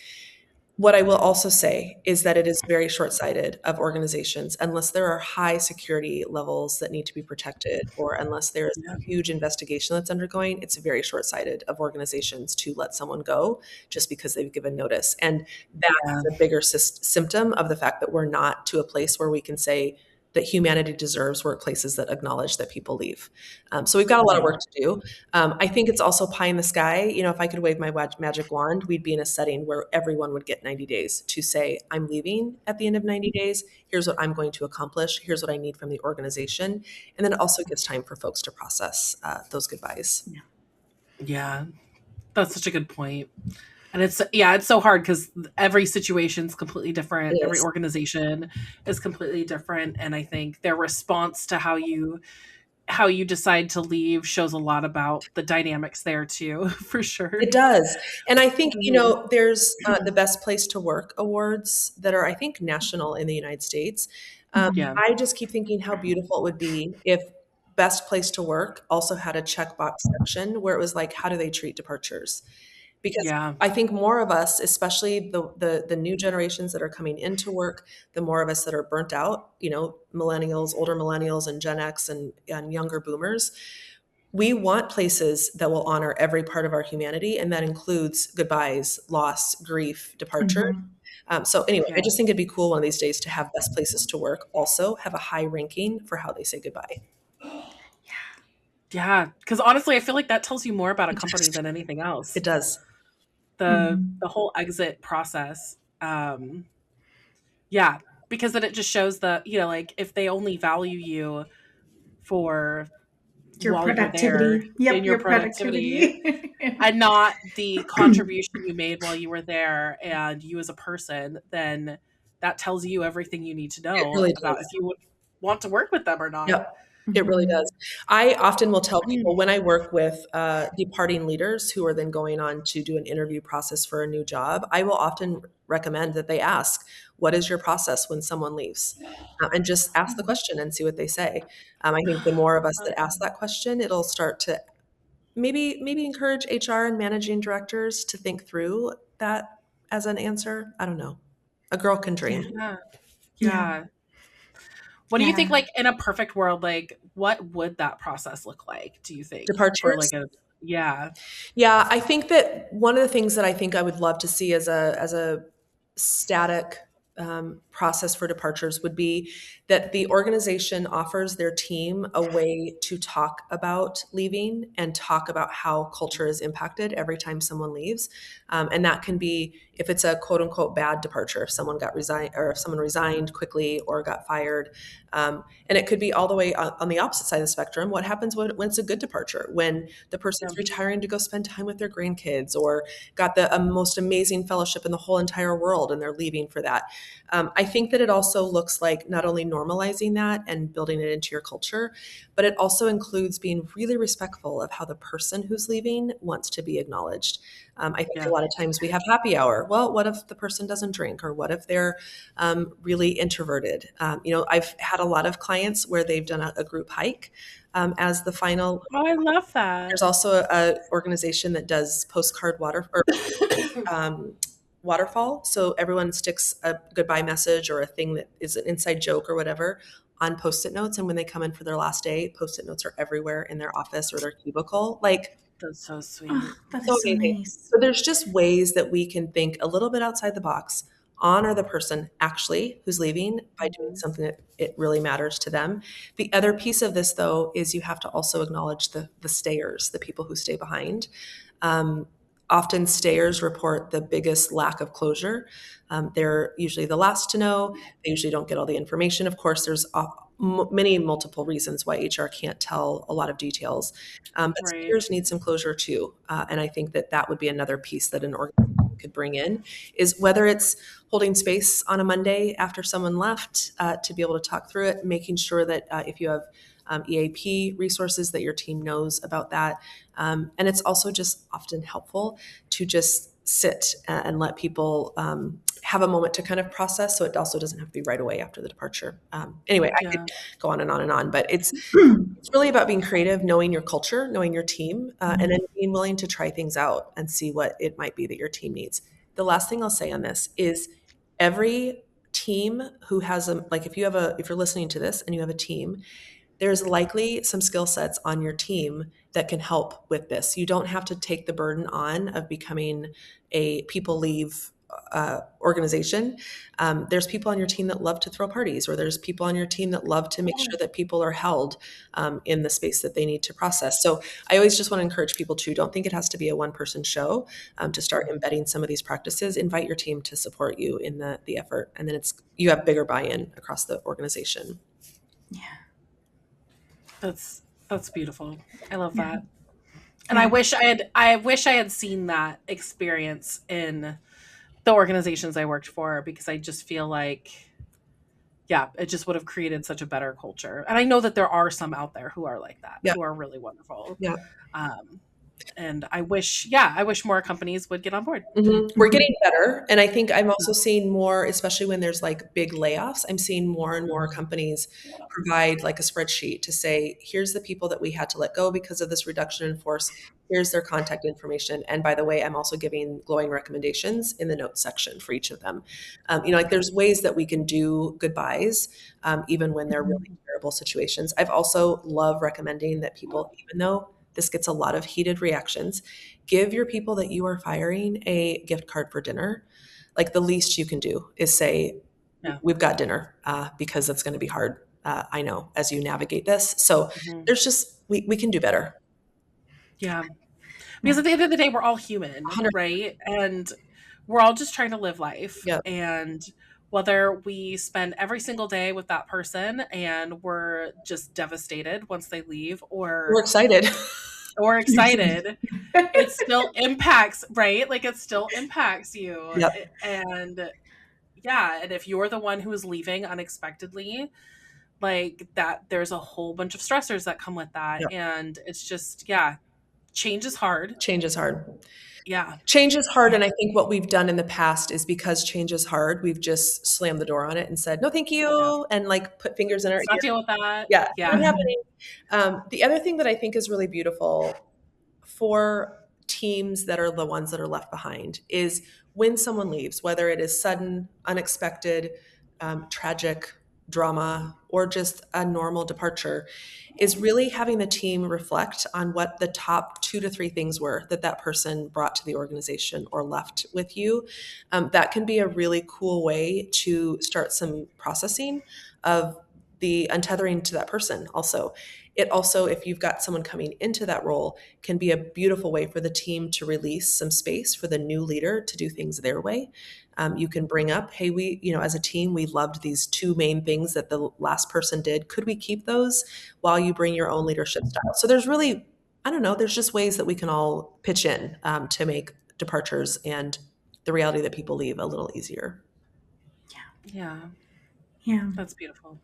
Speaker 3: What I will also say is that it is very short-sighted of organizations unless there are high security levels that need to be protected, or unless there is
Speaker 2: Yeah.
Speaker 3: a huge investigation that's undergoing. It's very short-sighted of organizations to let someone go just because they've given notice. And that
Speaker 2: Yeah.
Speaker 3: is a bigger symptom of the fact that we're not to a place where we can say that humanity deserves workplaces that acknowledge that people leave. So we've got a lot of
Speaker 2: Mhm.
Speaker 3: work to do. I think it's also pie in the sky. If I could wave my magic wand, we'd be in a setting where everyone would get 90 days to say, I'm leaving at the end of 90 days. Here's what I'm going to accomplish. Here's what I need from the organization. And then it also gives time for folks to process those goodbyes.
Speaker 2: Yeah. That's such a good point. And it's so hard because every situation's completely
Speaker 3: It
Speaker 2: different. Every
Speaker 3: is.
Speaker 2: organization is completely different. And I think their response to how you decide to leave shows a lot about the dynamics there too, for sure.
Speaker 3: It does. And I think,
Speaker 2: Mhm.
Speaker 3: there's the Best Place to Work awards that are, I think, national in the United States.
Speaker 1: Mhm.
Speaker 2: Yeah.
Speaker 3: I just keep thinking how beautiful it would be if Best Place to Work also had a checkbox section where it was like, how do they treat departures? Because
Speaker 2: Yeah.
Speaker 3: I think more of us, especially the new generations that are coming into work, the more of us that are burnt out, millennials, older millennials, and Gen X, and younger boomers, we want places that will honor every part of our humanity, and that includes goodbyes, loss, grief, departure.
Speaker 1: Mhm.
Speaker 3: So anyway, I
Speaker 2: Yeah.
Speaker 3: just think it'd be cool one of these days to have Best Places to Work also have a high ranking for how they say goodbye.
Speaker 2: Yeah. Because honestly, I feel like that tells you more about a
Speaker 3: It
Speaker 2: company
Speaker 3: does.
Speaker 2: than anything else.
Speaker 3: It does.
Speaker 2: The
Speaker 1: Mhm.
Speaker 2: whole exit process. Yeah, because then it just shows that, like if they only value you for
Speaker 1: Your
Speaker 2: while you're there
Speaker 1: productivity.
Speaker 2: in
Speaker 1: Yep,
Speaker 2: your
Speaker 1: your
Speaker 2: productivity
Speaker 1: productivity.
Speaker 2: and not the contribution you made while you were there and you as a person, then that tells you everything you need to
Speaker 3: It
Speaker 2: know
Speaker 3: really
Speaker 2: about if
Speaker 3: does.
Speaker 2: you would want to work with them or not.
Speaker 3: Yep. It really does.
Speaker 1: Mhm.
Speaker 3: I often will tell people when I work with departing leaders who are then going on to do an interview process for a new job, I will often recommend that they ask, what is your process when someone leaves? And just ask the question and see what they say. I think the more of us that ask that question, it'll start to maybe encourage HR and managing directors to think through that as an answer. I don't know. A girl can dream.
Speaker 2: Yeah.
Speaker 1: Yeah.
Speaker 2: Yeah. What do you think,
Speaker 1: Yeah.
Speaker 2: like, in a perfect world, like, what would that process look like, do you think, for
Speaker 3: Departures.
Speaker 2: like a yeah.
Speaker 3: Yeah, I think that one of the things that I think I would love to see as a static process for departures would be that the organization offers their team a way to talk about leaving and talk about how culture is impacted every time someone leaves. And that can be if it's a quote unquote bad departure, if someone got resigned or if someone resigned quickly or got fired. And it could be all the way on the opposite side of the spectrum. What happens when it's a good departure? When the
Speaker 2: Yeah.
Speaker 3: person's retiring to go spend time with their grandkids or got the most amazing fellowship in the whole entire world and they're leaving for that. I think that it also looks like not only normalizing that and building it into your culture, but it also includes being really respectful of how the person who's leaving wants to be acknowledged. I think a
Speaker 2: Yeah.
Speaker 3: lot of times we have happy hour. Well, what if the person doesn't drink, or what if they're really introverted? I've had a lot of clients where they've done a group hike as the final.
Speaker 2: Oh, I love that.
Speaker 3: There's also a organization that does postcard um, waterfall. So everyone sticks a goodbye message or a thing that is an inside joke or whatever on post-it notes. And when they come in for their last day, post-it notes are everywhere in their office or their cubicle. Like,
Speaker 2: That's so
Speaker 1: Oh,
Speaker 2: sweet.
Speaker 1: that
Speaker 3: so
Speaker 1: is so
Speaker 3: amazing.
Speaker 1: nice.
Speaker 3: So there's just ways that we can think a little bit outside the box, honor the person actually who's leaving by doing
Speaker 2: Mhm.
Speaker 3: something that it really matters to them. The other piece of this, though, is you have to also acknowledge the stayers, the people who stay behind. Um, Often stayers report the biggest lack of closure. They're usually the last to know. They usually don't get all the information. Of course, there's many multiple reasons why HR can't tell a lot of details. But
Speaker 2: Right.
Speaker 3: stayers need some closure too. And I think that that would be another piece that an organization could bring in is whether it's holding space on a Monday after someone left to be able to talk through it, making sure that if you have EAP resources that your team knows about that. And it's also just often helpful to just sit and let people have a moment to kind of process so it also doesn't have to be right away after the departure. Anyway, I could
Speaker 2: Yeah.
Speaker 3: go on and on, but it's really about being creative, knowing your culture, knowing your team, and then being willing to try things out and see what it might be that your team needs. The last thing I'll say on this is every team who has a like if you're listening to this and you have a team, there's likely some skill sets on your team that can help with this. You don't have to take the burden on of becoming a people leave organization. There's people on your team that love to throw parties, or there's people on your team that love to make
Speaker 2: Yeah.
Speaker 3: sure that people are held in the space that they need to process. So I always just want to encourage people to don't think it has to be a one person show to start embedding some of these practices. Invite your team to support you in the effort, and then you have bigger buy in across the organization.
Speaker 1: Yeah.
Speaker 2: That's that's beautiful. I love
Speaker 1: Yeah.
Speaker 2: that. And
Speaker 1: Yeah.
Speaker 2: I wish I had seen that experience in the organizations I worked for, because I just feel like, yeah, it just would have created such a better culture. And I know that there are some out there who are like that,
Speaker 3: Yeah,
Speaker 2: who are really wonderful.
Speaker 3: yeah.
Speaker 2: Um, and I wish more companies would get on board.
Speaker 3: We're
Speaker 1: Mhm.
Speaker 3: getting better. And I think I'm also seeing more, especially when there's like big layoffs, I'm seeing more and more companies provide like a spreadsheet to say, here's the people that we had to let go because of this reduction in force. Here's their contact information. And by the way, I'm also giving glowing recommendations in the notes section for each of them. Like there's ways that we can do goodbyes, even when they're really
Speaker 1: Mhm.
Speaker 3: terrible situations. I've also love recommending that people, even though this gets a lot of heated reactions, give your people that you are firing a gift card for dinner. Like the least you can do is say,
Speaker 2: Yeah.
Speaker 3: we've got dinner because it's going to be hard. I know as you navigate this. So
Speaker 2: Mhm.
Speaker 3: there's just, we can do better.
Speaker 2: Yeah. Because
Speaker 1: Yeah.
Speaker 2: at the end of the day, we're all human,
Speaker 3: 100.
Speaker 2: right? And we're all just trying to live life.
Speaker 3: Yeah.
Speaker 2: And whether we spend every single day with that person and we're just devastated once they leave,
Speaker 3: We're excited.
Speaker 2: or
Speaker 1: You're excited.
Speaker 2: excited, it still impacts, right? Like, it still impacts you.
Speaker 3: Yep.
Speaker 2: And yeah, and if you're the one who is leaving unexpectedly, like that, there's a whole bunch of stressors that come with that.
Speaker 3: Yep.
Speaker 2: And it's just, yeah, change is hard.
Speaker 3: Change is hard.
Speaker 2: Yeah.
Speaker 3: Change is hard.
Speaker 1: Yeah.
Speaker 3: And I think what we've done in the past is because change is hard, we've just slammed the door on it and said, no, thank
Speaker 2: Yeah.
Speaker 3: you. And like put fingers in our
Speaker 2: Let's not
Speaker 3: ear.
Speaker 2: deal with that.
Speaker 3: Yeah. Not
Speaker 2: Yeah.
Speaker 1: Mhm.
Speaker 3: happening. The other thing that I think is really beautiful for teams that are the ones that are left behind is when someone leaves, whether it is sudden, unexpected, tragic, drama, or just a normal departure, is really having the team reflect on what the top 2 to 3 things were that that person brought to the organization or left with you. That can be a really cool way to start some processing of the untethering to that person also. It also, if you've got someone coming into that role, can be a beautiful way for the team to release some space for the new leader to do things their way. You can bring up, hey, as a team, we loved these 2 main things that the last person did. Could we keep those while you bring your own leadership style? So there's really, I don't know, there's just ways that we can all pitch in to make departures and the reality that people leave a little easier.
Speaker 2: Yeah,
Speaker 1: Yeah.
Speaker 2: that's beautiful.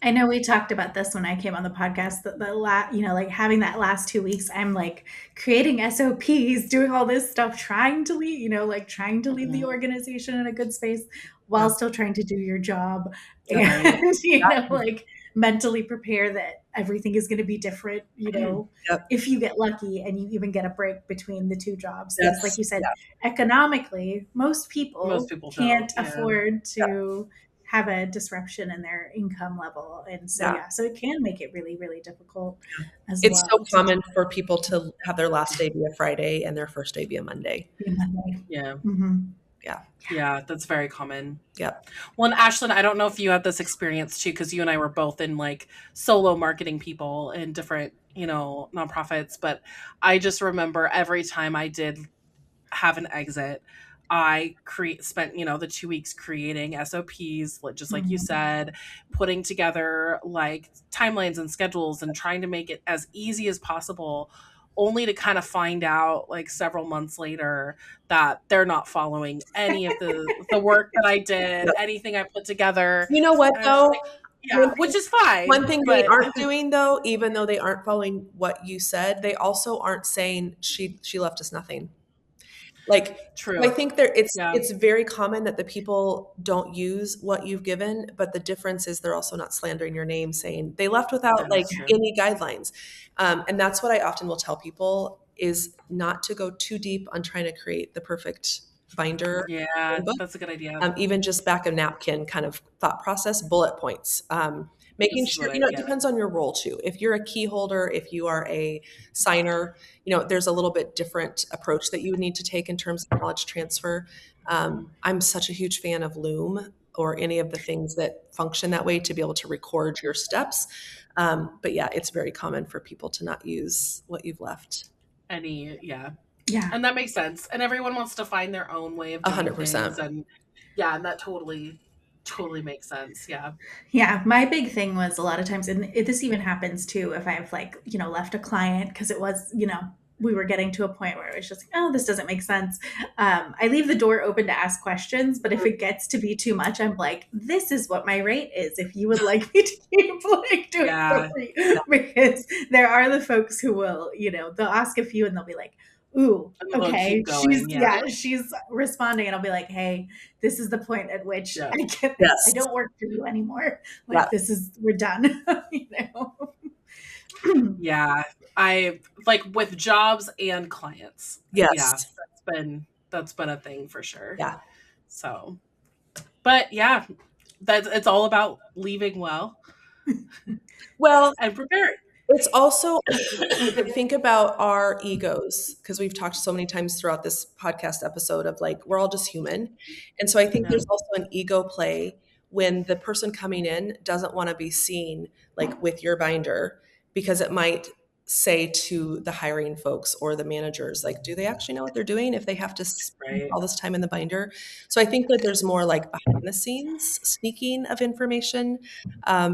Speaker 1: I know we talked about this when I came on the podcast, that like having that last 2 weeks, I'm like creating SOPs, doing all this stuff, trying to lead, like trying to lead the organization in a good space while
Speaker 3: Yeah.
Speaker 1: still trying to do your job
Speaker 3: Yep.
Speaker 1: and,
Speaker 3: Right.
Speaker 1: like mentally prepare that everything is going to be different,
Speaker 3: Yep.
Speaker 1: if you get lucky and you even get a break between the 2 jobs. Because like
Speaker 3: That's
Speaker 1: you said,
Speaker 3: yeah.
Speaker 1: economically, most
Speaker 2: Most
Speaker 1: people
Speaker 2: people don't.
Speaker 1: can't
Speaker 2: Yeah.
Speaker 1: afford
Speaker 3: Yeah.
Speaker 1: to have a disruption in their income level. And so,
Speaker 3: Yeah.
Speaker 1: so it can make it really, really difficult as
Speaker 3: It's so
Speaker 1: well to
Speaker 3: common for people to have their last day be a Friday and their first day be a Monday.
Speaker 1: be Monday.
Speaker 2: Yeah.
Speaker 1: Mm-hmm.
Speaker 3: Yeah.
Speaker 2: Yeah, that's very common.
Speaker 3: Yep.
Speaker 2: Well, and Ashlyn, I don't know if you had this experience too, because you and I were both in like solo marketing people in different, nonprofits. But I just remember every time I did have an exit, I spent, the 2 weeks creating SOPs, just like you
Speaker 1: Mm-hmm.
Speaker 2: said, putting together like timelines and schedules and trying to make it as easy as possible, only to kind of find out like several months later that they're not following any of the work that I did,
Speaker 3: Yep.
Speaker 2: anything I put together.
Speaker 3: You know what
Speaker 2: And I was just
Speaker 3: though?
Speaker 2: like,
Speaker 3: One
Speaker 2: yeah,
Speaker 3: thing,
Speaker 2: which is fine,
Speaker 3: one thing they
Speaker 2: but
Speaker 3: aren't doing though, even though they aren't following what you said, they also aren't saying she left us nothing. Like, so I
Speaker 2: true.
Speaker 3: think there
Speaker 2: Yeah,
Speaker 3: it's very common that the people don't use what you've given, but the difference is they're also not slandering your name, saying they left without
Speaker 2: that
Speaker 3: like
Speaker 2: is true.
Speaker 3: any guidelines. And that's what I often will tell people is not to go too deep on trying to create the perfect binder
Speaker 2: Yeah,
Speaker 3: book.
Speaker 2: that's a good idea.
Speaker 3: Even just back of napkin kind of thought process, bullet points. Making
Speaker 2: This is
Speaker 3: sure,
Speaker 2: what I,
Speaker 3: it
Speaker 2: yeah,
Speaker 3: depends on your role too. If you're a key holder, if you are a signer, there's a little bit different approach that you would need to take in terms of knowledge transfer. I'm such a huge fan of Loom or any of the things that function that way to be able to record your steps. But yeah, it's very common for people to not use what you've left.
Speaker 2: yeah.
Speaker 1: Yeah.
Speaker 2: And that makes sense. And everyone wants to find their own way of doing
Speaker 3: 100%.
Speaker 2: things. And yeah, and that totally makes sense. Yeah.
Speaker 1: Yeah, my big thing was a lot of times, and this even happens too if I've like, left a client because it was, we were getting to a point where it was just, oh, this doesn't make sense. I leave the door open to ask questions, but if it gets to be too much, I'm like, this is what my rate is. If you would like me to keep like doing
Speaker 2: Yeah.
Speaker 1: for free, because there are the folks who will, they'll ask a few and they'll be like, ooh,
Speaker 2: And they'll
Speaker 1: okay,
Speaker 2: keep going. Yeah.
Speaker 1: she's responding, and I'll be like, hey, this is the point at which
Speaker 2: Yeah.
Speaker 1: I
Speaker 3: Yes.
Speaker 1: don't work for you anymore.
Speaker 3: Yeah.
Speaker 1: Like we're done.
Speaker 2: Yeah. I like with jobs and clients. Yeah.
Speaker 3: Yes.
Speaker 2: That's been a thing for sure.
Speaker 3: Yeah.
Speaker 2: So, but yeah, it's all about leaving well
Speaker 3: Well,
Speaker 2: and prepared.
Speaker 3: it's also, I think about our egos, because we've talked so many times throughout this podcast episode of like, we're all just human. And so I think
Speaker 2: Yeah.
Speaker 3: there's also an ego play when the person coming in doesn't want to be seen like with your binder, because it might say to the hiring folks or the managers, like, do they actually know what they're doing if they have to spend
Speaker 2: Right.
Speaker 3: all this time in the binder? So I think that there's more like behind the scenes sneaking of information,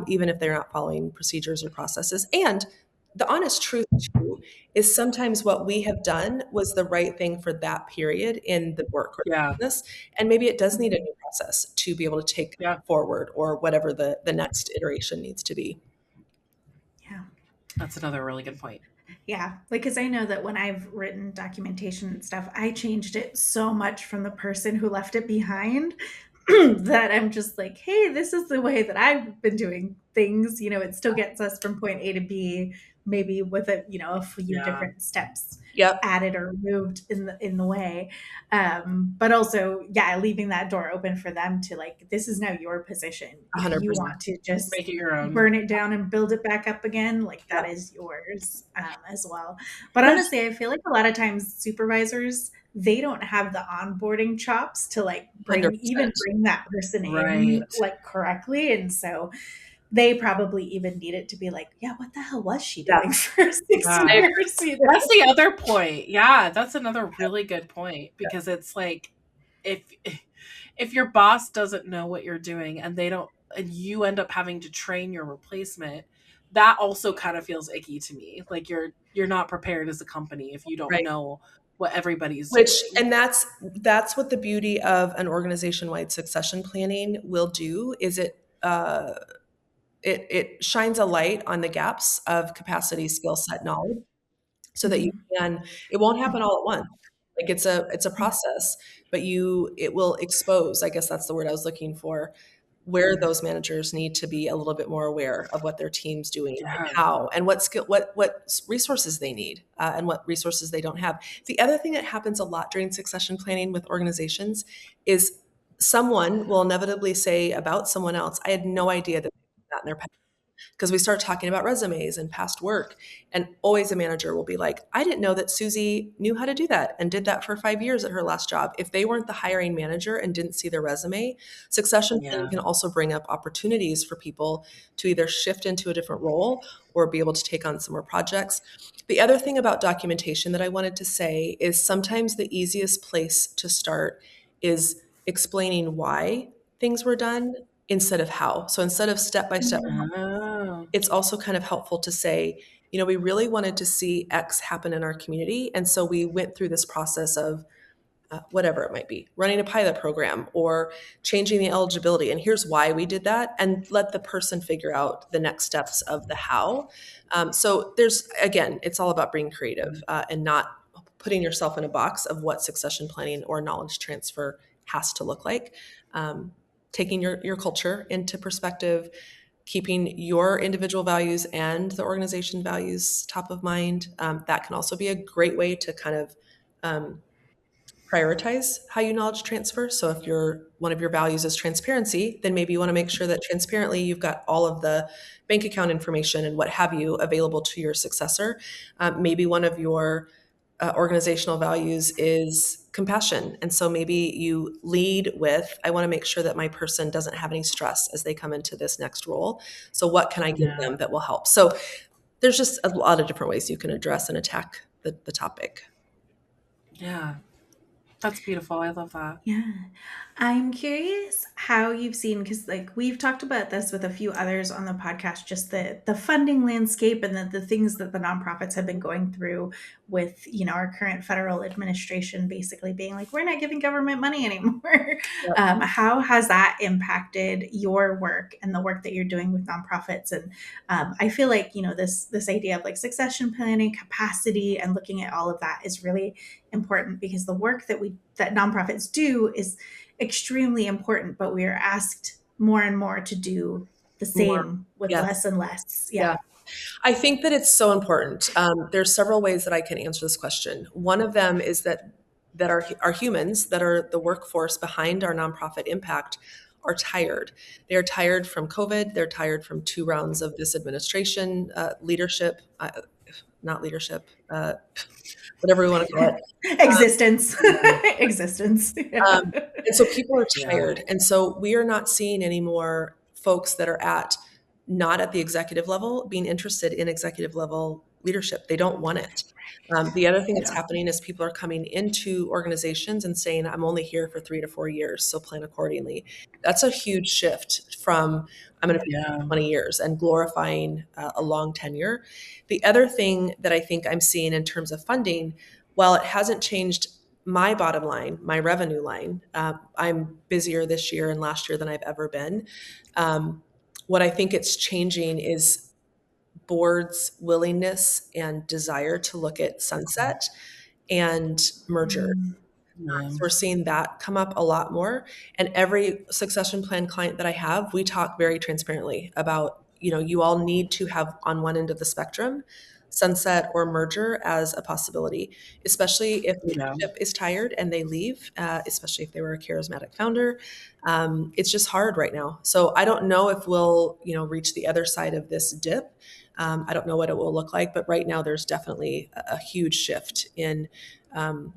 Speaker 3: even if they're not following procedures or processes. And the honest truth too is sometimes what we have done was the right thing for that period in the work or the
Speaker 2: Yeah.
Speaker 3: business, and maybe it does need a new process to be able to take
Speaker 2: Yeah.
Speaker 3: forward or whatever the next iteration needs to be.
Speaker 1: Yeah.
Speaker 2: That's another really good point.
Speaker 1: Yeah. Like, cause I know that when I've written documentation and stuff, I changed it so much from the person who left it behind that I'm just like, hey, this is the way that I've been doing things. It still gets us from point A to B, maybe with a few
Speaker 2: Yeah.
Speaker 1: different steps
Speaker 3: Yep.
Speaker 1: added or removed in the way. But also, yeah, leaving that door open for them to like, this is now your position. If you
Speaker 3: 100%.
Speaker 1: want to just
Speaker 2: Make it your own.
Speaker 1: burn it down and build it back up again, like that
Speaker 3: Yep.
Speaker 1: is yours, as well. But
Speaker 3: There's
Speaker 1: honestly, I feel like a lot of times supervisors, they don't have the onboarding chops to like even
Speaker 3: 100%.
Speaker 1: bring that person in
Speaker 2: Right.
Speaker 1: like correctly. And so they probably even need it to be like, yeah, what the hell was she
Speaker 3: Yeah.
Speaker 1: doing for six
Speaker 2: Yeah.
Speaker 3: I agree.
Speaker 1: years?
Speaker 2: That's the other point. Yeah, that's another really good point
Speaker 3: Yeah.
Speaker 2: because it's like if if your boss doesn't know what you're doing and they don't and you end up having to train your replacement, that also kind of feels icky to me. Like you're not prepared as a company if you don't
Speaker 3: Right.
Speaker 2: know what everybody's
Speaker 3: Which,
Speaker 2: doing.
Speaker 3: and that's what the beauty of an organization-wide succession planning will do, is it shines a light on the gaps of capacity, skill set, knowledge, so that you
Speaker 1: Mhm.
Speaker 3: can, it won't happen all at once. Like it's a
Speaker 1: Yeah.
Speaker 3: process, but it will expose, I guess that's the word I was looking for, where those managers need to be a little bit more aware of what their team's doing and
Speaker 2: Yeah.
Speaker 3: how, and what skill, what resources they need, and what resources they don't have. The other thing that happens a lot during succession planning with organizations is someone will inevitably say about someone else, I had no idea that they did that in their past, because we start talking about resumes and past work, and always a manager will be like, I didn't know that Susie knew how to do that and did that for 5 years at her last job. If they weren't the hiring manager and didn't see their resume, succession planning
Speaker 2: Yeah.
Speaker 3: can also bring up opportunities for people to either shift into a different role or be able to take on some more projects. The other thing about documentation that I wanted to say is sometimes the easiest place to start is explaining why things were done instead of how. So instead of step by step,
Speaker 1: Mhm.
Speaker 2: Oh.
Speaker 3: it's also kind of helpful to say, we really wanted to see X happen in our community. And so we went through this process of whatever it might be, running a pilot program or changing the eligibility. And here's why we did that. And let the person figure out the next steps of the how. So again, it's all about being creative, and not putting yourself in a box of what succession planning or knowledge transfer has to look like. Taking your culture into perspective, keeping your individual values and the organization values top of mind. That can also be a great way to kind of um, prioritize how you knowledge transfer. So if one of your values is transparency, then maybe you want to make sure that transparently you've got all of the bank account information and what have you available to your successor. Maybe one of your organizational values is compassion. And so maybe you lead with, I want to make sure that my person doesn't have any stress as they come into this next role. So what can I give
Speaker 2: Yeah.
Speaker 3: them that will help? So there's just a lot of different ways you can address and attack the topic.
Speaker 2: Yeah. That's beautiful. I love that.
Speaker 1: Yeah. I'm curious how you've seen, because like we've talked about this with a few others on the podcast, just the funding landscape and the things that the nonprofits have been going through with, our current federal administration basically being like, we're not giving government money anymore.
Speaker 3: Yep.
Speaker 1: How has that impacted your work and the work that you're doing with nonprofits? And I feel like, this idea of like succession planning, capacity, and looking at all of that is really important, because the work that nonprofits do is extremely important, but we are asked more and more to do the
Speaker 3: More.
Speaker 1: same with
Speaker 3: Yes.
Speaker 1: less and less.
Speaker 3: Yeah.
Speaker 1: Yeah.
Speaker 3: I think that it's so important. There's several ways that I can answer this question. One of them is that our humans, that are the workforce behind our nonprofit impact, are tired. They are tired from COVID. They're tired from 2 rounds of this administration, leadership, not leadership, whatever we want to call it.
Speaker 1: Existence.
Speaker 3: Um,
Speaker 1: Existence. Yeah.
Speaker 3: Um, and so people are
Speaker 2: Yeah.
Speaker 3: tired. And so we are not seeing any more folks that are not at the executive level being interested in executive level leadership. They don't want it. The other thing that's
Speaker 2: Yeah.
Speaker 3: happening is people are coming into organizations and saying, I'm only here for 3 to 4 years, so plan accordingly. That's a huge shift from, I'm going to be here
Speaker 2: Yeah.
Speaker 3: for 20 years, and glorifying a long tenure. The other thing that I think I'm seeing in terms of funding, while it hasn't changed my bottom line, my revenue line, I'm busier this year and last year than I've ever been. What I think it's changing is boards' willingness and desire to look at sunset and mergers.
Speaker 2: Yeah.
Speaker 3: So we're seeing that come up a lot more. And every succession plan client that I have, we talk very transparently about, you all need to have on one end of the spectrum sunset or merger as a possibility, especially if
Speaker 2: Yeah.
Speaker 3: leadership is tired and they leave, especially if they were a charismatic founder. It's just hard right now. So I don't know if we'll, reach the other side of this dip. I don't know what it will look like, but right now there's definitely a huge shift in um,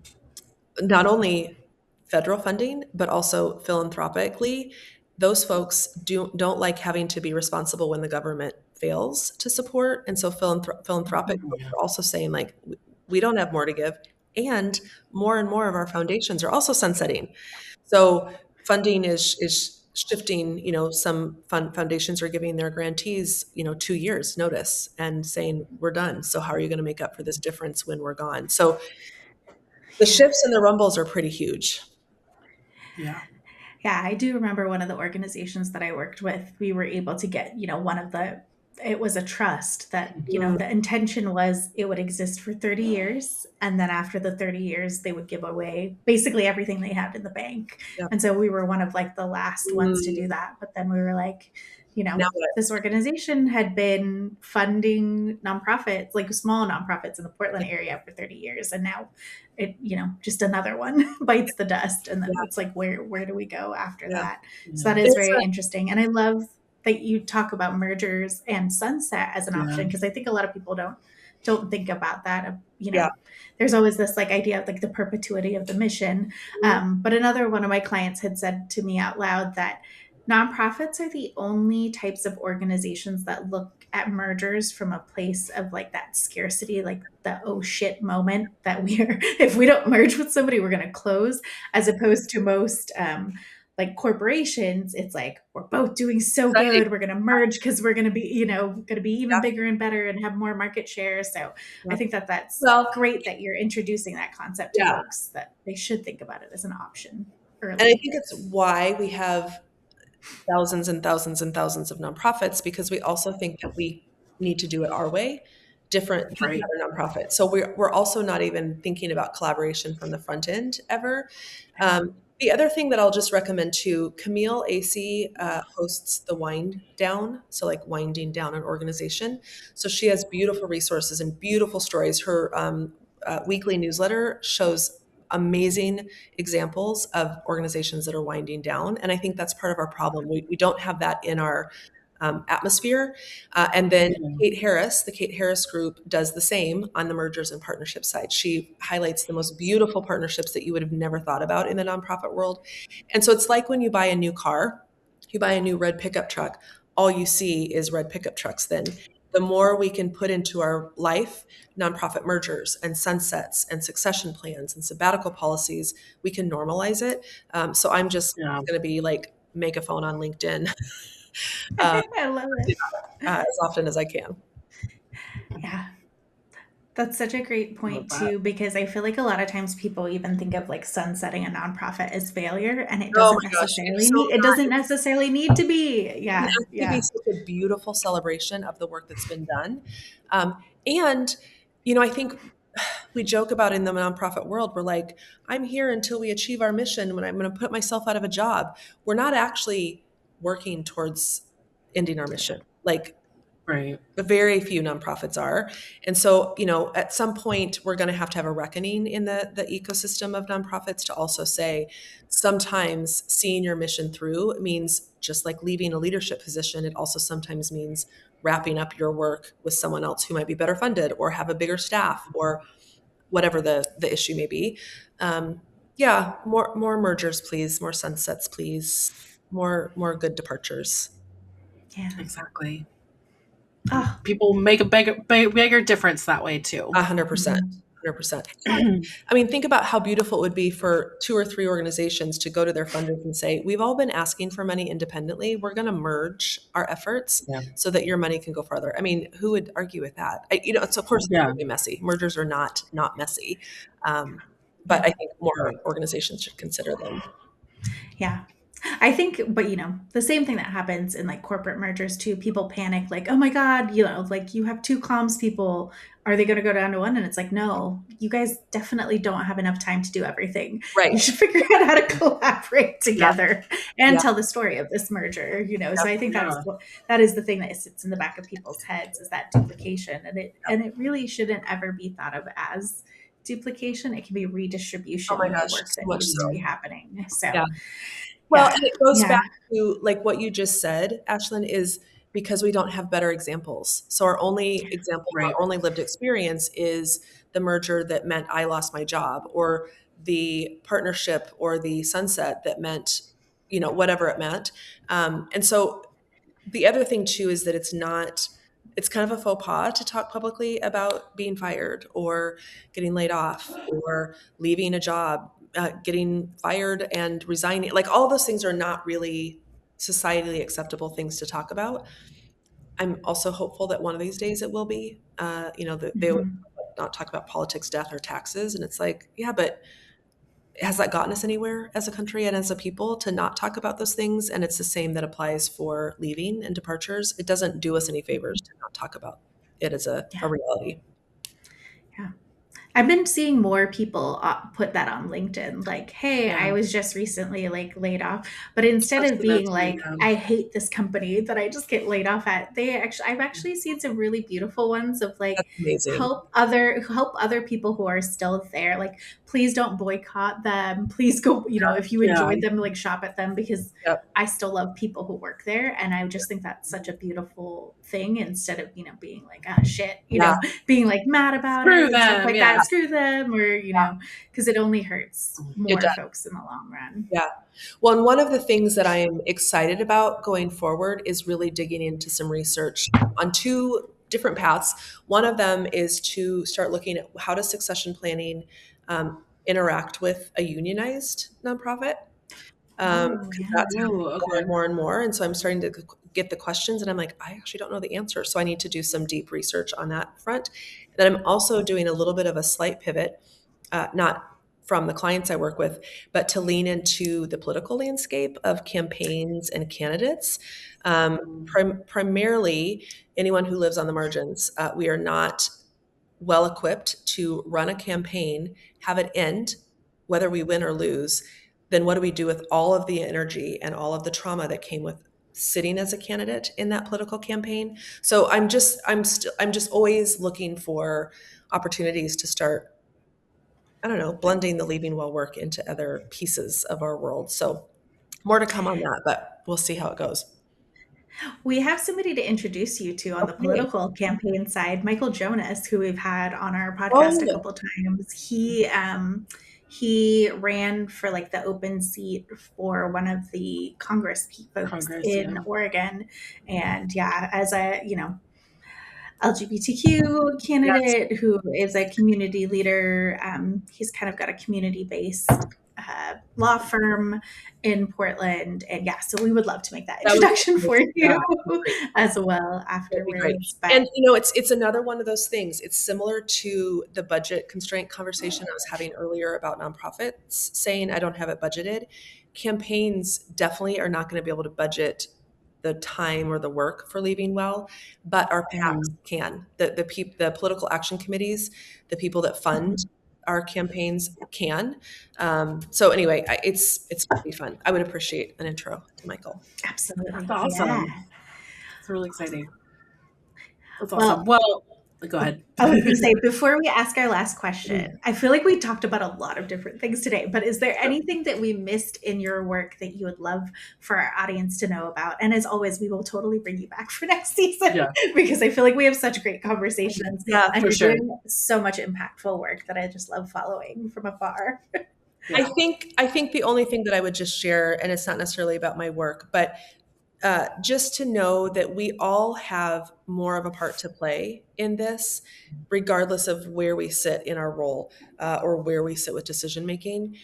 Speaker 3: not only federal funding, but also philanthropically. Those folks don't like having to be responsible when the government fails to support. And so philanthropic folks
Speaker 2: Yeah.
Speaker 3: are also saying, like, we don't have more to give. And more of our foundations are also sunsetting. So funding is shifting. Some foundations are giving their grantees, 2 years notice and saying, we're done. So how are you going to make up for this difference when we're gone? So the
Speaker 1: Yeah.
Speaker 3: shifts and the rumbles are pretty huge.
Speaker 2: Yeah.
Speaker 1: Yeah, I do remember one of the organizations that I worked with, we were able to get, it was a trust that,
Speaker 3: Mm,
Speaker 1: the intention was it would exist for 30 years. And then after the 30 years, they would give away basically everything they had in the bank.
Speaker 3: yeah.
Speaker 1: And so we were one of like the last ones to
Speaker 3: Mm,
Speaker 1: do that. But then we were like,
Speaker 3: now what?
Speaker 1: this organization had been funding nonprofits, like small nonprofits in the Portland area for 30 years. And now it, just another one bites the dust. And then
Speaker 3: Yeah,
Speaker 1: it's like, where do we go after
Speaker 3: yeah.
Speaker 1: that? So
Speaker 2: Yeah.
Speaker 1: that is
Speaker 3: There's
Speaker 1: very
Speaker 3: a
Speaker 1: interesting. And I love that you talk about mergers and sunset as an
Speaker 2: Yeah.
Speaker 1: option, because I think a lot of people don't think about that.
Speaker 3: yeah.
Speaker 1: There's always this like idea of like the perpetuity of the mission.
Speaker 3: Mm,
Speaker 1: But another one of my clients had said to me out loud that nonprofits are the only types of organizations that look at mergers from a place of like that scarcity, like the oh shit moment that if we don't merge with somebody, we're going to close, as opposed to most like corporations. It's like, we're both doing so
Speaker 3: exciting.
Speaker 1: good, we're going to merge because we're going to be, going to be even
Speaker 3: Yeah,
Speaker 1: bigger and better and have more market share. So I
Speaker 3: yeah.
Speaker 1: think that that's
Speaker 3: Well,
Speaker 1: great that you're introducing that concept to
Speaker 3: yeah.
Speaker 1: folks, that they should think about it as an option
Speaker 3: And I
Speaker 1: early.
Speaker 3: think it's why we have thousands and thousands and thousands of nonprofits, because we also think that we need to do it our way, different than
Speaker 2: Right.
Speaker 3: other nonprofits. So we're also not even thinking about collaboration from the front end ever. The other thing that I'll just recommend too, Camille AC hosts the Wind Down, so like winding down an organization. So she has beautiful resources and beautiful stories. Her weekly newsletter shows amazing examples of organizations that are winding down. And I think that's part of our problem. We don't have that in our atmosphere. And then
Speaker 2: Yeah.
Speaker 3: Kate Harris, the Kate Harris Group, does the same on the mergers and partnership side. She highlights the most beautiful partnerships that you would have never thought about in the nonprofit world. And so it's like when you buy a new car, you buy a new red pickup truck, all you see is red pickup trucks then. The more we can put into our life, nonprofit mergers and sunsets and succession plans and sabbatical policies, we can normalize it. So I'm just
Speaker 2: Yeah.
Speaker 3: going to be like megaphone on LinkedIn uh,
Speaker 1: I love it.
Speaker 3: as often as I can.
Speaker 1: Yeah. That's such a great
Speaker 2: Love
Speaker 1: point
Speaker 2: that.
Speaker 1: too, because I feel like a lot of times people even think of like sunsetting a nonprofit as failure, and
Speaker 3: Oh my gosh, it's so
Speaker 1: it
Speaker 3: not.
Speaker 1: doesn't necessarily need to be.
Speaker 3: It can
Speaker 1: Yeah.
Speaker 3: actually be
Speaker 1: Yeah.
Speaker 3: such a beautiful celebration of the work that's been done. And, I think we joke about in the nonprofit world, we're like, I'm here until we achieve our mission when I'm going to put myself out of a job. We're not actually working towards ending our mission. Like,
Speaker 2: Right.
Speaker 3: very few nonprofits are. And so, at some point, we're going to have a reckoning in the ecosystem of nonprofits to also say sometimes seeing your mission through means just like leaving a leadership position. It also sometimes means wrapping up your work with someone else who might be better funded or have a bigger staff or whatever the issue may be. Yeah, more mergers, please. More sunsets, please. More good departures.
Speaker 1: Yeah.
Speaker 2: Exactly.
Speaker 1: Oh.
Speaker 2: People make a bigger difference that way too.
Speaker 3: 100%.
Speaker 1: Mhm.
Speaker 3: 100%. I mean, think about how beautiful it would be for 2 or 3 organizations to go to their funders and say, we've all been asking for money independently. We're going to merge our efforts
Speaker 2: Yeah.
Speaker 3: so that your money can go farther. I mean, who would argue with that? It's of course it's
Speaker 2: Yeah.
Speaker 3: going to be messy. Mergers are not messy. But
Speaker 1: Yeah.
Speaker 3: I think more organizations should consider them.
Speaker 1: Yeah. I think, but the same thing that happens in like corporate mergers too. People panic, like, oh my God, like you have two comms people. Are they going to go down to one? And it's like, no, you guys definitely don't have enough time to do everything.
Speaker 3: Right.
Speaker 1: You should figure out how to collaborate
Speaker 3: Yeah.
Speaker 1: together and
Speaker 3: Yeah.
Speaker 1: tell the story of this merger. So I think
Speaker 2: Yeah.
Speaker 1: that is the thing that sits in the back of people's heads, is that duplication. And it really shouldn't ever be thought of as duplication. It can be
Speaker 3: Oh
Speaker 1: redistribution
Speaker 3: my
Speaker 1: of the
Speaker 3: gosh,
Speaker 1: work
Speaker 3: so
Speaker 1: that
Speaker 3: much
Speaker 1: needs to
Speaker 3: so.
Speaker 1: be happening. So
Speaker 3: Yeah. Well,
Speaker 1: yeah.
Speaker 3: and it goes
Speaker 1: Yeah.
Speaker 3: back to like what you just said, Ashlyn, is because we don't have better examples. So our only example,
Speaker 2: Right.
Speaker 3: our only lived experience is the merger that meant I lost my job, or the partnership or the sunset that meant, whatever it meant. And so the other thing too is that it's kind of a faux pas to talk publicly about being fired or getting laid off or leaving a job, getting fired and resigning. Like all those things are not really societally acceptable things to talk about. I'm also hopeful that one of these days it will be. They always
Speaker 1: Mhm.
Speaker 3: not talk about politics, death, or taxes, and it's like, yeah, but has that gotten us anywhere as a country and as a people to not talk about those things? And it's the same that applies for leaving and departures. It doesn't do us any favors to not talk about it as a
Speaker 1: Yeah.
Speaker 3: reality.
Speaker 1: Yeah. I've been seeing more people put that on LinkedIn, like, "Hey,
Speaker 2: Yeah.
Speaker 1: I was just recently like laid off," but instead
Speaker 2: I've
Speaker 1: of
Speaker 2: seen that
Speaker 1: being
Speaker 2: too.
Speaker 1: like,
Speaker 2: Yeah.
Speaker 1: "I hate this company that I just get laid off at," I've actually seen some really beautiful ones of like,
Speaker 3: That's amazing.
Speaker 1: help other people who are still there. Like, please don't boycott them. Please go, if you
Speaker 2: Yeah.
Speaker 1: enjoyed them, like shop at them, because
Speaker 3: Yep.
Speaker 1: I still love people who work there, and I just think that's such a beautiful thing, instead of being like, ah, shit,
Speaker 3: Yeah.
Speaker 1: being like mad about
Speaker 2: Screw
Speaker 1: it and stuff
Speaker 2: them.
Speaker 1: like
Speaker 2: Yeah.
Speaker 1: that. Screw them, or because it only hurts
Speaker 3: It
Speaker 1: more
Speaker 3: does.
Speaker 1: folks in the long run.
Speaker 3: Yeah. Well, and one of the things that I am excited about going forward is really digging into some research on two different paths. One of them is to start looking at how does succession planning interact with a unionized nonprofit.
Speaker 1: Oh
Speaker 3: Because
Speaker 1: yeah.
Speaker 3: that's
Speaker 2: Oh,
Speaker 3: happening more
Speaker 2: okay.
Speaker 3: and more and more. And so I'm starting to get the questions, and I'm like, I actually don't know the answer. So I need to do some deep research on that front. Then I'm also doing a little bit of a slight pivot, not from the clients I work with, but to lean into the political landscape of campaigns and candidates.
Speaker 2: Mm.
Speaker 3: Primarily, anyone who lives on the margins, we are not well equipped to run a campaign, have it end, whether we win or lose. Then what do we do with all of the energy and all of the trauma that came with sitting as a candidate in that political campaign? So I'm just always looking for opportunities to start, I don't know, blending the leaving well work into other pieces of our world. So more to come on that, but we'll see how it goes.
Speaker 1: We have somebody to introduce you to on the
Speaker 3: Okay.
Speaker 1: political campaign side, Michael Jonas, who we've had on our podcast a
Speaker 3: Oh,
Speaker 1: couple times. He ran for like the open seat for one of the Congress folks
Speaker 2: Congress.
Speaker 1: in
Speaker 2: Yeah.
Speaker 1: Oregon, and yeah, as a LGBTQ
Speaker 3: yes.
Speaker 1: candidate who is a community leader. He's kind of got a community based law firm in Portland. And yeah, so we would love to make that
Speaker 3: That would be
Speaker 1: introduction for
Speaker 3: amazing. Yeah,
Speaker 1: you
Speaker 3: great.
Speaker 1: as well
Speaker 3: That'd be great.
Speaker 1: afterwards. But
Speaker 3: And it's another one of those things. It's similar to the budget constraint conversation I was having earlier about nonprofits saying I don't have it budgeted. Campaigns definitely are not going to be able to budget the time or the work for leaving well, but our PACs
Speaker 2: Mm.
Speaker 3: can. The political action committees, the people that fund
Speaker 1: mhm,
Speaker 3: our campaigns can. So anyway, it's going to be fun. I would appreciate an intro to Michael.
Speaker 2: That's
Speaker 1: absolutely. Yeah.
Speaker 2: awesome. It's really exciting. That's awesome.
Speaker 1: Well,
Speaker 2: Well, go ahead.
Speaker 1: I was going to say, before we ask our last
Speaker 3: Mm.
Speaker 1: question, I feel like we talked about a lot of different things today, but is there anything that we missed in your work that you would love for our audience to know about? And as always, we will totally bring you back for next season
Speaker 2: Yeah,
Speaker 1: because I feel like we have such great conversations
Speaker 3: Yeah,
Speaker 1: and
Speaker 2: for
Speaker 1: you're
Speaker 2: sure.
Speaker 1: doing so much impactful work that I just love following from afar.
Speaker 2: Yeah.
Speaker 3: I think the only thing that I would just share, and it's not necessarily about my work, but just to know that we all have more of a part to play in this, regardless of where we sit in our role or where we sit with decision making.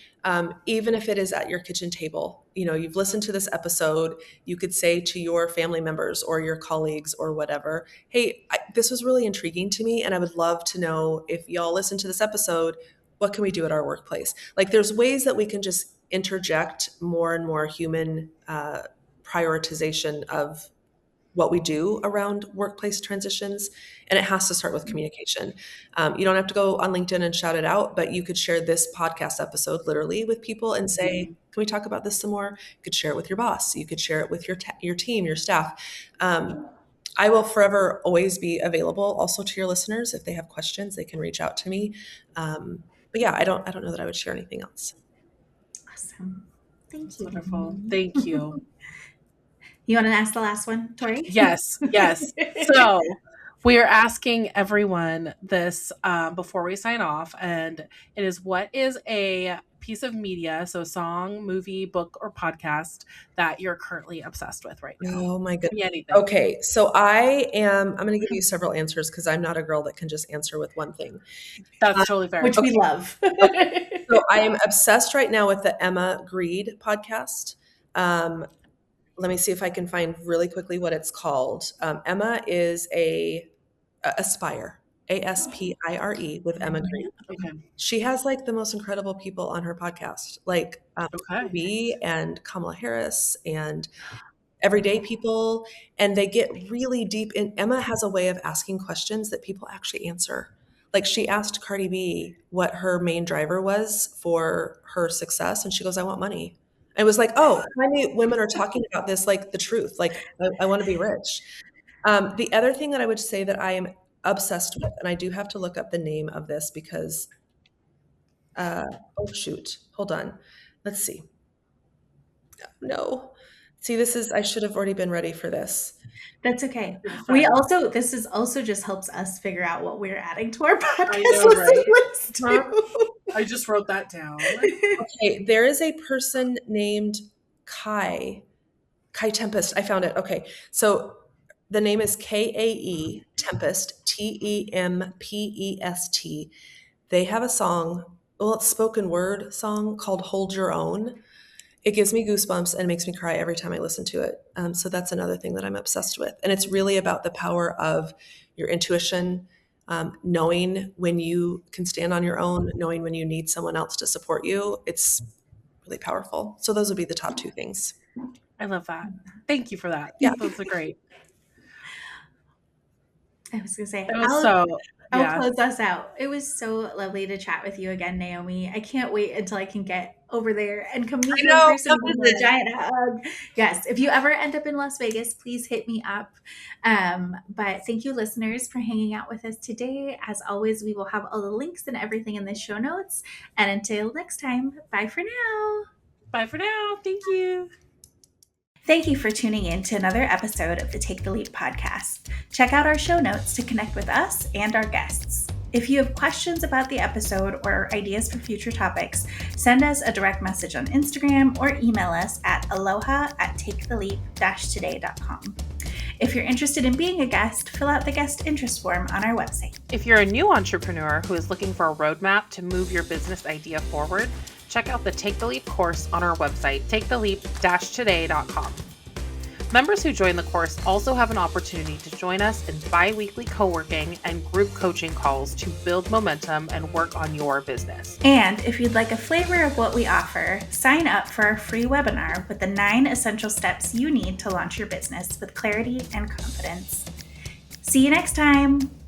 Speaker 3: Even if it is at your kitchen table, you've listened to this episode, you could say to your family members or your colleagues or whatever, hey, this was really intriguing to me, and I would love to know if y'all listen to this episode, what can we do at our workplace? Like there's ways that we can just interject more and more human prioritization of what we do around workplace transitions. And it has to start with communication. You don't have to go on LinkedIn and shout it out, but you could share this podcast episode literally with people and say, can we talk about this some more? You could share it with your boss. You could share it with your team, your staff. I will forever always be available also to your listeners. If they have questions, they can reach out to me. But yeah, I don't know that I would share anything else.
Speaker 1: Awesome. Thank
Speaker 2: That's
Speaker 1: you.
Speaker 2: wonderful. Thank you.
Speaker 1: You want to ask the last one, Tori?
Speaker 2: Yes. So we are asking everyone this before we sign off, and it is, what is a piece of media, so song, movie, book, or podcast, that you're currently obsessed with right now?
Speaker 3: Oh my goodness.
Speaker 2: Anything.
Speaker 3: Okay, so I'm going to give you several answers because I'm not a girl that can just answer with one thing.
Speaker 2: That's totally fair.
Speaker 1: Which we love.
Speaker 3: So I am obsessed right now with the Emma Greed podcast. Let me see if I can find really quickly what it's called. Emma is a Aspire, Aspire, with Emma Green.
Speaker 2: Okay.
Speaker 3: She has like the most incredible people on her podcast, like B and Kamala Harris and everyday people, and they get really deep in. Emma has a way of asking questions that people actually answer. Like she asked Cardi B what her main driver was for her success, and she goes, "I want money." And it was like, oh, how many women are talking about this, like the truth, like I want to be rich. The other thing that I would say that I am obsessed with, and I do have to look up the name of this because, oh shoot, hold on, let's see. No, see, I should have already been ready for this.
Speaker 1: That's okay. This is also just helps us figure out what we're adding to our podcast list too.
Speaker 2: I just wrote that down.
Speaker 3: Okay, there is a person named Kai Tempest. I found it. Okay, so the name is Kae Tempest, Tempest. They have a song, it's spoken word song called "Hold Your Own." It gives me goosebumps and makes me cry every time I listen to it. So that's another thing that I'm obsessed with. And it's really about the power of your intuition, knowing when you can stand on your own, knowing when you need someone else to support you. It's really powerful. So those would be the top two things.
Speaker 2: I love that. Thank you for that.
Speaker 3: Yeah.
Speaker 2: Those are great.
Speaker 1: I was going to say, I'll close us out. It was so lovely to chat with you again, Naomi. I can't wait until I can get over there and come meet you in person with a giant hug. Yes, if you ever end up in Las Vegas, please hit me up. But thank you, listeners, for hanging out with us today. As always, we will have all the links and everything in the show notes. And until next time, bye for now.
Speaker 2: Bye for now. Thank you.
Speaker 1: Thank you for tuning in to another episode of the Take the Leap podcast. Check out our show notes to connect with us and our guests. If you have questions about the episode or ideas for future topics, send us a direct message on Instagram or email us at aloha@taketheleap-today.com. If you're interested in being a guest, fill out the guest interest form on our website.
Speaker 2: If you're a new entrepreneur who is looking for a roadmap to move your business idea forward, check out the Take the Leap course on our website, taketheleap-today.com. Members who join the course also have an opportunity to join us in bi-weekly co-working and group coaching calls to build momentum and work on your business.
Speaker 1: And if you'd like a flavor of what we offer, sign up for our free webinar with the 9 essential steps you need to launch your business with clarity and confidence. See you next time.